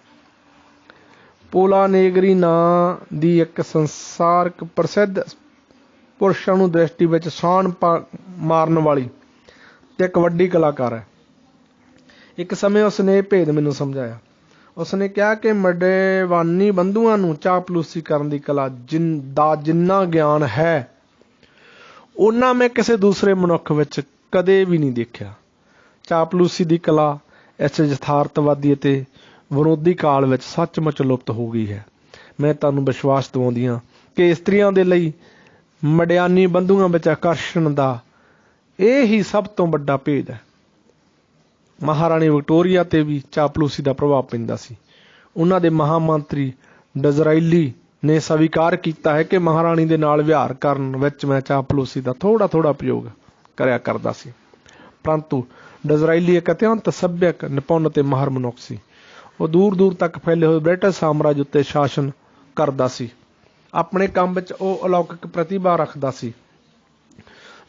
ਪੋਲਾ ਨੇਗਰੀ ਨਾਂ ਦੀ ਇੱਕ ਸੰਸਾਰਕ ਪ੍ਰਸਿੱਧ ਪੁਰਸ਼ਾਂ ਨੂੰ ਦ੍ਰਿਸ਼ਟੀ ਵਿੱਚ ਸਾਣ ਮਾਰਨ ਵਾਲੀ ਤੇ ਇੱਕ ਵੱਡੀ ਕਲਾਕਾਰ ਹੈ। ਇੱਕ ਸਮੇਂ ਉਸਨੇ ਇਹ ਭੇਦ ਮੈਨੂੰ ਸਮਝਾਇਆ। ਉਸਨੇ ਕਿਹਾ ਕਿ ਮਡੇਵਾਨੀ ਬੰਧੂਆਂ ਨੂੰ ਚਾਪਲੂਸੀ ਕਰਨ ਦੀ ਕਲਾ ਦਾ ਜਿੰਨਾ ਗਿਆਨ ਹੈ ਓਨਾ ਮੈਂ ਕਿਸੇ ਦੂਸਰੇ ਮਨੁੱਖ ਵਿੱਚ ਕਦੇ ਵੀ ਨਹੀਂ ਦੇਖਿਆ। ਚਾਪਲੂਸੀ ਦੀ ਕਲਾ ਇਸ ਯਥਾਰਥਵਾਦੀ ਅਤੇ ਵਿਰੋਧੀ ਕਾਲ ਵਿੱਚ ਸੱਚਮੁੱਚ ਲੁਪਤ ਹੋ ਗਈ ਹੈ। ਮੈਂ ਤੁਹਾਨੂੰ ਵਿਸ਼ਵਾਸ ਦਿਵਾਉਂਦੀ ਹਾਂ ਕਿ ਇਸਤਰੀਆਂ ਦੇ ਲਈ ਮਡਿਆਨੀ ਬੰਧੂਆਂ ਵਿੱਚ ਆਕਰਸ਼ਣ ਦਾ ਇਹ ਹੀ ਸਭ ਤੋਂ ਵੱਡਾ ਭੇਦ ਹੈ। ਮਹਾਰਾਣੀ ਵਿਕਟੋਰੀਆ 'ਤੇ ਵੀ ਚਾਪਲੂਸੀ ਦਾ ਪ੍ਰਭਾਵ ਪੈਂਦਾ ਸੀ। ਉਹਨਾਂ ਦੇ ਮਹਾਮੰਤਰੀ ਡਿਜ਼ਰਾਇਲੀ ਨੇ ਸਵੀਕਾਰ ਕੀਤਾ ਹੈ ਕਿ ਮਹਾਰਾਣੀ ਦੇ ਨਾਲ ਵਿਹਾਰ ਕਰਨ ਵਿੱਚ ਮੈਂ ਚਾਪਲੂਸੀ ਦਾ ਥੋੜ੍ਹਾ ਉਪਯੋਗ ਕਰਿਆ ਕਰਦਾ ਸੀ, ਪਰੰਤੂ ਡਿਜ਼ਰਾਇਲੀ ਇੱਕ ਅਤਿਅੰਤ ਸੱਭਿਅਕ, ਨਿਪੁੰਨ ਅਤੇ ਮਾਹਰ ਮਨੁੱਖ ਸੀ। ਉਹ ਦੂਰ ਤੱਕ ਫੈਲੇ ਹੋਏ ਬ੍ਰਿਟਿਸ਼ ਸਾਮਰਾਜ ਉੱਤੇ ਸ਼ਾਸਨ ਕਰਦਾ ਸੀ। ਆਪਣੇ ਕੰਮ ਵਿੱਚ ਉਹ ਅਲੌਕਿਕ ਪ੍ਰਤਿਭਾ ਰੱਖਦਾ ਸੀ।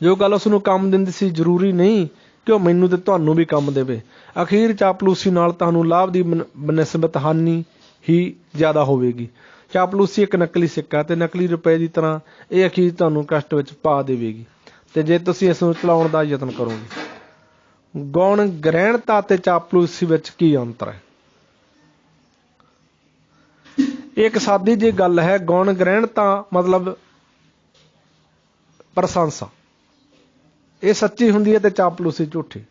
ਜੋ ਗੱਲ ਉਸਨੂੰ ਕੰਮ ਦਿੰਦੀ ਸੀ, ਜ਼ਰੂਰੀ ਨਹੀਂ ਕਿ ਉਹ ਮੈਨੂੰ ਤੇ ਤੁਹਾਨੂੰ ਵੀ ਕੰਮ ਦੇਵੇ। ਅਖੀਰ ਚਾਪਲੂਸੀ ਨਾਲ ਤੁਹਾਨੂੰ ਲਾਭ ਦੀ ਬਨਿਸਬਤ ਹਾਨੀ ਹੀ ਜ਼ਿਆਦਾ ਹੋਵੇਗੀ। ਚਾਪਲੂਸੀ ਇੱਕ ਨਕਲੀ ਸਿੱਕਾ ਅਤੇ ਨਕਲੀ ਰੁਪਏ ਦੀ ਤਰ੍ਹਾਂ ਇਹ ਅਖੀਰ ਤੁਹਾਨੂੰ ਕਸ਼ਟ ਵਿੱਚ ਪਾ ਦੇਵੇਗੀ ਤੇ ਜੇ ਤੁਸੀਂ ਇਸ ਨੂੰ ਚਲਾਉਣ ਦਾ ਯਤਨ ਕਰੋਗੇ। ਗੌਣ ਗ੍ਰਹਿਣਤਾ ਅਤੇ ਚਾਪਲੂਸੀ ਵਿੱਚ ਕੀ ਅੰਤਰ ਹੈ? ਇਹ ਇੱਕ ਸਾਦੀ ਜਿਹੀ ਗੱਲ ਹੈ। ਗੌਣ ਗ੍ਰਹਿਣਤਾ ਮਤਲਬ ਪ੍ਰਸ਼ੰਸਾ, ਇਹ ਸੱਚੀ ਹੁੰਦੀ ਹੈ ਤੇ ਚਾਪਲੂਸੀ ਝੂਠੀ।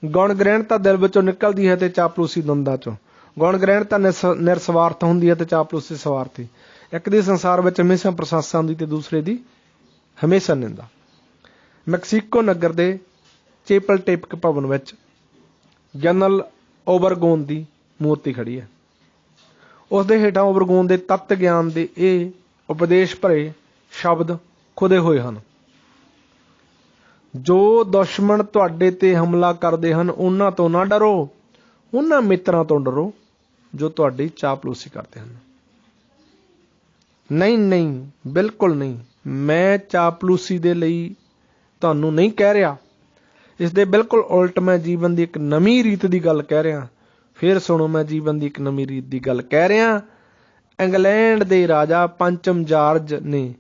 ਗੌਣ ਗ੍ਰਹਿਣਤਾ ਦਿਲ ਵਿੱਚੋਂ ਨਿਕਲਦੀ ਹੈ ਤੇ ਚਾਪਲੂਸੀ ਦੰਦਾਂ ਚੋਂ। ਗੌਣ ਗ੍ਰਹਿਣਤਾ ਨਿਰਸਵਾਰਥ ਹੁੰਦੀ ਹੈ ਤੇ ਚਾਪਲੂਸੀ ਸਵਾਰਥੀ। ਇੱਕ ਦੀ ਸੰਸਾਰ ਵਿੱਚ ਹਮੇਸ਼ਾ ਪ੍ਰਸ਼ੰਸਾ ਹੁੰਦੀ ਤੇ ਦੂਸਰੇ ਦੀ ਹਮੇਸ਼ਾ ਨਿੰਦਾ। ਮੈਕਸੀਕੋ ਨਗਰ ਦੇ ਚੇਪਲਟੇਪਿਕ ਭਵਨ ਵਿੱਚ ਜਨਰਲ ਓਬਰਗੋਨ ਦੀ ਮੂਰਤੀ ਖੜੀ ਹੈ। ਉਸ ਦੇ ਹੇਠਾਂ ਓਬਰਗੋਨ ਦੇ ਤੱਤ ਗਿਆਨ ਦੇ ਇਹ ਉਪਦੇਸ਼ ਭਰੇ ਸ਼ਬਦ ਖੁਦੇ ਹੋਏ ਹਨ। ਜੋ ਦੁਸ਼ਮਣ ਤੁਹਾਡੇ ਤੇ ਹਮਲਾ ਕਰਦੇ ਹਨ ਉਹਨਾਂ ਤੋਂ ਨਾ ਡਰੋ, ਉਹਨਾਂ ਮਿੱਤਰਾਂ ਤੋਂ ਡਰੋ ਜੋ ਤੁਹਾਡੀ ਚਾਪਲੂਸੀ ਕਰਦੇ ਹਨ। ਨਹੀਂ, ਬਿਲਕੁਲ ਨਹੀਂ। ਮੈਂ ਚਾਪਲੂਸੀ ਦੇ ਲਈ ਤੁਹਾਨੂੰ ਨਹੀਂ ਕਹਿ ਰਿਹਾ। ਇਸ ਦੇ ਬਿਲਕੁਲ ਉਲਟ ਮੈਂ ਜੀਵਨ ਦੀ ਇੱਕ ਨਵੀਂ ਰੀਤ ਦੀ ਗੱਲ ਕਹਿ ਰਿਹਾ। ਫਿਰ ਸੁਣੋ, ਮੈਂ ਜੀਵਨ ਦੀ ਇੱਕ ਨਵੀਂ ਰੀਤ ਦੀ ਗੱਲ ਕਹਿ ਰਿਹਾ। ਇੰਗਲੈਂਡ ਦੇ ਰਾਜਾ ਪੰਚਮ ਜਾਰਜ ਨੇ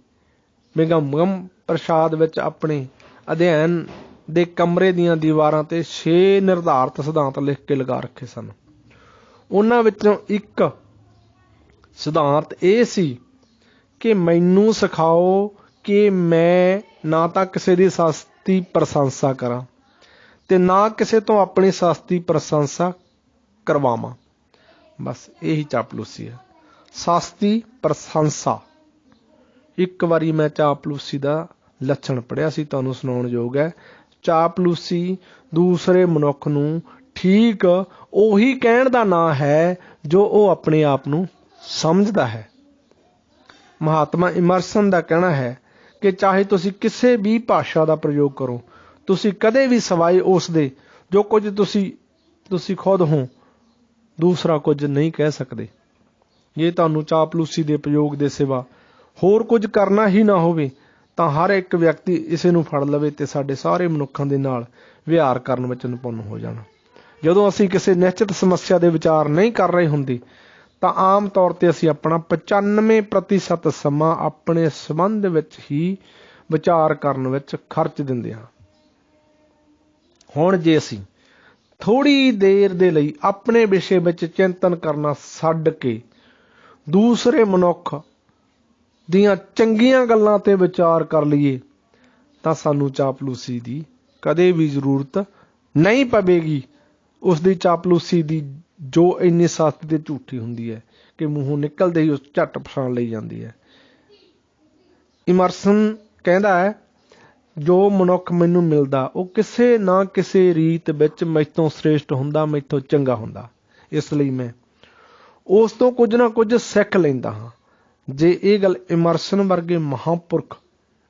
ਬਿੰਘਮ ਪ੍ਰਸਾਦ ਵਿੱਚ ਆਪਣੇ ਅਧਿਐਨ ਦੇ ਕਮਰੇ ਦੀਆਂ ਦੀਵਾਰਾਂ 'ਤੇ 6 ਨਿਰਧਾਰਤ ਸਿਧਾਂਤ ਲਿਖ ਕੇ ਲਗਾ ਰੱਖੇ ਸਨ। ਉਹਨਾਂ ਵਿੱਚੋਂ ਇੱਕ ਸਿਧਾਂਤ ਇਹ ਸੀ ਕਿ ਮੈਨੂੰ ਸਿਖਾਓ ਕਿ ਮੈਂ ਨਾ ਤਾਂ ਕਿਸੇ ਦੀ ਸਸਤੀ ਪ੍ਰਸ਼ੰਸਾ ਕਰਾਂ ਤੇ ਨਾ ਕਿਸੇ ਤੋਂ ਆਪਣੀ ਸਸਤੀ ਪ੍ਰਸ਼ੰਸਾ ਕਰਵਾਵਾਂ। ਬਸ ਇਹੀ ਚਾਪਲੂਸੀ ਹੈ, ਸਸਤੀ ਪ੍ਰਸ਼ੰਸਾ। ਇੱਕ ਵਾਰੀ ਮੈਂ ਚਾਪਲੂਸੀ ਦਾ ਲੱਛਣ ਪੜ੍ਹਿਆ ਸੀ, ਤੁਹਾਨੂੰ ਸੁਣਾਉਣ ਯੋਗ ਹੈ। ਚਾਪਲੂਸੀ ਦੂਸਰੇ ਮਨੁੱਖ ਨੂੰ ਠੀਕ ਉਹੀ ਕਹਿਣ ਦਾ ਨਾਂ ਹੈ ਜੋ ਉਹ ਆਪਣੇ ਆਪ ਨੂੰ ਸਮਝਦਾ ਹੈ। ਮਹਾਤਮਾ ਇਮਰਸਨ ਦਾ ਕਹਿਣਾ ਹੈ ਕਿ ਚਾਹੇ ਤੁਸੀਂ ਕਿਸੇ ਵੀ ਭਾਸ਼ਾ ਦਾ ਪ੍ਰਯੋਗ ਕਰੋ, ਤੁਸੀਂ ਕਦੇ ਵੀ ਸਿਵਾਏ ਉਸ ਦੇ ਜੋ ਕੁਝ ਤੁਸੀਂ ਖੁਦ ਹੋ ਦੂਸਰਾ ਕੁਝ ਨਹੀਂ ਕਹਿ ਸਕਦੇ। ਜੇ ਤੁਹਾਨੂੰ ਚਾਪਲੂਸੀ ਦੇ ਪ੍ਰਯੋਗ ਦੇ ਸਿਵਾ ਹੋਰ ਕੁਝ ਕਰਨਾ ਹੀ ਨਾ ਹੋਵੇ ਤਾਂ ਹਰ ਇੱਕ ਵਿਅਕਤੀ ਇਸੇ ਨੂੰ ਫੜ ਲਵੇ ਤੇ ਸਾਡੇ ਸਾਰੇ ਮਨੁੱਖਾਂ ਦੇ ਨਾਲ ਵਿਹਾਰ ਕਰਨ ਵਿੱਚ ਨਿਪੁੰਨ ਹੋ ਜਾਣਾ। ਜਦੋਂ ਅਸੀਂ ਕਿਸੇ ਨਿਸ਼ਚਿਤ ਸਮੱਸਿਆ ਦੇ ਵਿਚਾਰ ਨਹੀਂ ਕਰ ਰਹੇ ਹੁੰਦੇ ਤਾਂ ਆਮ ਤੌਰ 'ਤੇ ਅਸੀਂ ਆਪਣਾ 95% ਸਮਾਂ ਆਪਣੇ ਸੰਬੰਧ ਵਿੱਚ ਹੀ ਵਿਚਾਰ ਕਰਨ ਵਿੱਚ ਖਰਚ ਦਿੰਦੇ ਹਾਂ। ਹੁਣ ਜੇ ਅਸੀਂ ਥੋੜ੍ਹੀ ਦੇਰ ਦੇ ਲਈ ਆਪਣੇ ਵਿਸ਼ੇ ਵਿੱਚ ਚਿੰਤਨ ਕਰਨਾ ਛੱਡ ਕੇ ਦੂਸਰੇ ਮਨੁੱਖ ਦੀਆਂ ਚੰਗੀਆਂ ਗੱਲਾਂ 'ਤੇ ਵਿਚਾਰ ਕਰ ਲਈਏ ਤਾਂ ਸਾਨੂੰ ਚਾਪਲੂਸੀ ਦੀ ਕਦੇ ਵੀ ਜ਼ਰੂਰਤ ਨਹੀਂ ਪਵੇਗੀ। ਉਸ ਦੀ ਚਾਪਲੂਸੀ ਦੀ ਜੋ ਇੰਨੀ ਸਸਤੀ ਤੇ ਝੂਠੀ ਹੁੰਦੀ ਹੈ ਕਿ ਮੂੰਹੋਂ ਨਿਕਲਦੇ ਹੀ ਉਸ ਝੱਟ ਪਛਾਣ ਲਈ ਜਾਂਦੀ ਹੈ। ਇਮਰਸਨ ਕਹਿੰਦਾ ਹੈ, ਜੋ ਮਨੁੱਖ ਮੈਨੂੰ ਮਿਲਦਾ ਉਹ ਕਿਸੇ ਨਾ ਕਿਸੇ ਰੀਤ ਵਿੱਚ ਮੈਥੋਂ ਸ੍ਰੇਸ਼ਟ ਹੁੰਦਾ, ਮੈਥੋਂ ਚੰਗਾ ਹੁੰਦਾ। ਇਸ ਲਈ ਮੈਂ ਉਸ ਤੋਂ ਕੁਝ ਨਾ ਕੁਝ ਸਿੱਖ ਲੈਂਦਾ ਹਾਂ। ਜੇ ਇਹ ਗੱਲ ਇਮਰਸਨ ਵਰਗੇ ਮਹਾਂਪੁਰਖ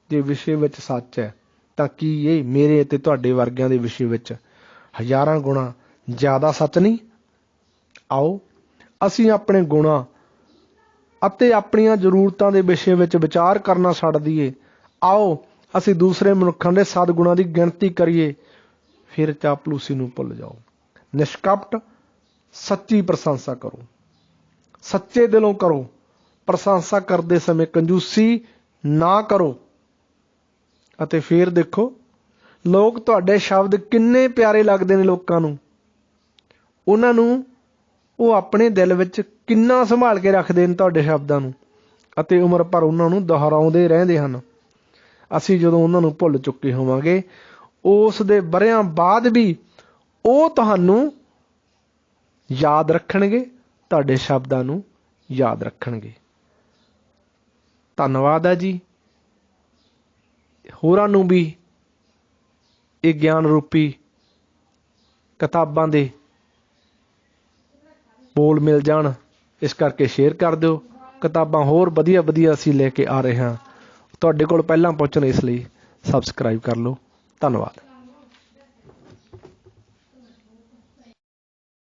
ਦੇ ਵਿਸ਼ੇ ਵਿੱਚ ਸੱਚ ਹੈ ਤਾਂ ਕੀ ਇਹ ਮੇਰੇ ਅਤੇ ਤੁਹਾਡੇ ਵਰਗਿਆਂ ਦੇ ਵਿਸ਼ੇ ਵਿੱਚ ਹਜ਼ਾਰਾਂ ਗੁਣਾ ਜ਼ਿਆਦਾ ਸੱਚ ਨਹੀਂ? ਆਓ ਅਸੀਂ ਆਪਣੇ ਗੁਣਾਂ ਅਤੇ ਆਪਣੀਆਂ ਜ਼ਰੂਰਤਾਂ ਦੇ ਵਿਸ਼ੇ ਵਿੱਚ ਵਿਚਾਰ ਕਰਨਾ ਛੱਡ ਦਈਏ। ਆਓ ਅਸੀਂ ਦੂਸਰੇ ਮਨੁੱਖਾਂ ਦੇ ਸਦਗੁਣਾਂ ਦੀ ਗਿਣਤੀ ਕਰੀਏ। ਫਿਰ ਚਾਪਲੂਸੀ ਨੂੰ ਭੁੱਲ ਜਾਓ। ਨਿਸ਼ਕਪਟ ਸੱਚੀ ਪ੍ਰਸ਼ੰਸਾ ਕਰੋ, ਸੱਚੇ ਦਿਲੋਂ ਕਰੋ। ਪ੍ਰਸ਼ੰਸਾ ਕਰਦੇ ਸਮੇਂ ਕੰਜੂਸੀ ਨਾ ਕਰੋ। ਅਤੇ ਫਿਰ ਦੇਖੋ ਲੋਕ ਤੁਹਾਡੇ ਸ਼ਬਦ ਕਿੰਨੇ ਪਿਆਰੇ ਲੱਗਦੇ ਨੇ ਲੋਕਾਂ ਨੂੰ। ਉਹਨਾਂ ਨੂੰ ਉਹ ਆਪਣੇ ਦਿਲ ਵਿੱਚ ਕਿੰਨਾ ਸੰਭਾਲ ਕੇ ਰੱਖਦੇ ਨੇ ਤੁਹਾਡੇ ਸ਼ਬਦਾਂ ਨੂੰ, ਅਤੇ ਉਮਰ ਭਰ ਉਹਨਾਂ ਨੂੰ ਦੁਹਰਾਉਂਦੇ ਰਹਿੰਦੇ ਹਨ। ਅਸੀਂ ਜਦੋਂ ਉਹਨਾਂ ਨੂੰ ਭੁੱਲ ਚੁੱਕੇ ਹੋਵਾਂਗੇ, ਉਸ ਦੇ ਵਰ੍ਹਿਆਂ ਬਾਅਦ ਵੀ ਉਹ ਤੁਹਾਨੂੰ ਯਾਦ ਰੱਖਣਗੇ, ਤੁਹਾਡੇ ਸ਼ਬਦਾਂ ਨੂੰ ਯਾਦ ਰੱਖਣਗੇ। ਧੰਨਵਾਦ ਹੈ ਜੀ। ਹੋਰਾਂ ਨੂੰ ਵੀ ਇਹ ਗਿਆਨ ਰੂਪੀ ਕਿਤਾਬਾਂ ਦੇ ਬੋਲ ਮਿਲ ਜਾਣ, ਇਸ ਕਰਕੇ ਸ਼ੇਅਰ ਕਰ ਦਿਓ। ਕਿਤਾਬਾਂ ਹੋਰ ਵਧੀਆ ਵਧੀਆ ਅਸੀਂ ਲੈ ਕੇ ਆ ਰਹੇ ਹਾਂ, ਤੁਹਾਡੇ ਕੋਲ ਪਹਿਲਾਂ ਪਹੁੰਚਣ ਇਸ ਲਈ ਸਬਸਕ੍ਰਾਈਬ ਕਰ ਲਓ। ਧੰਨਵਾਦ।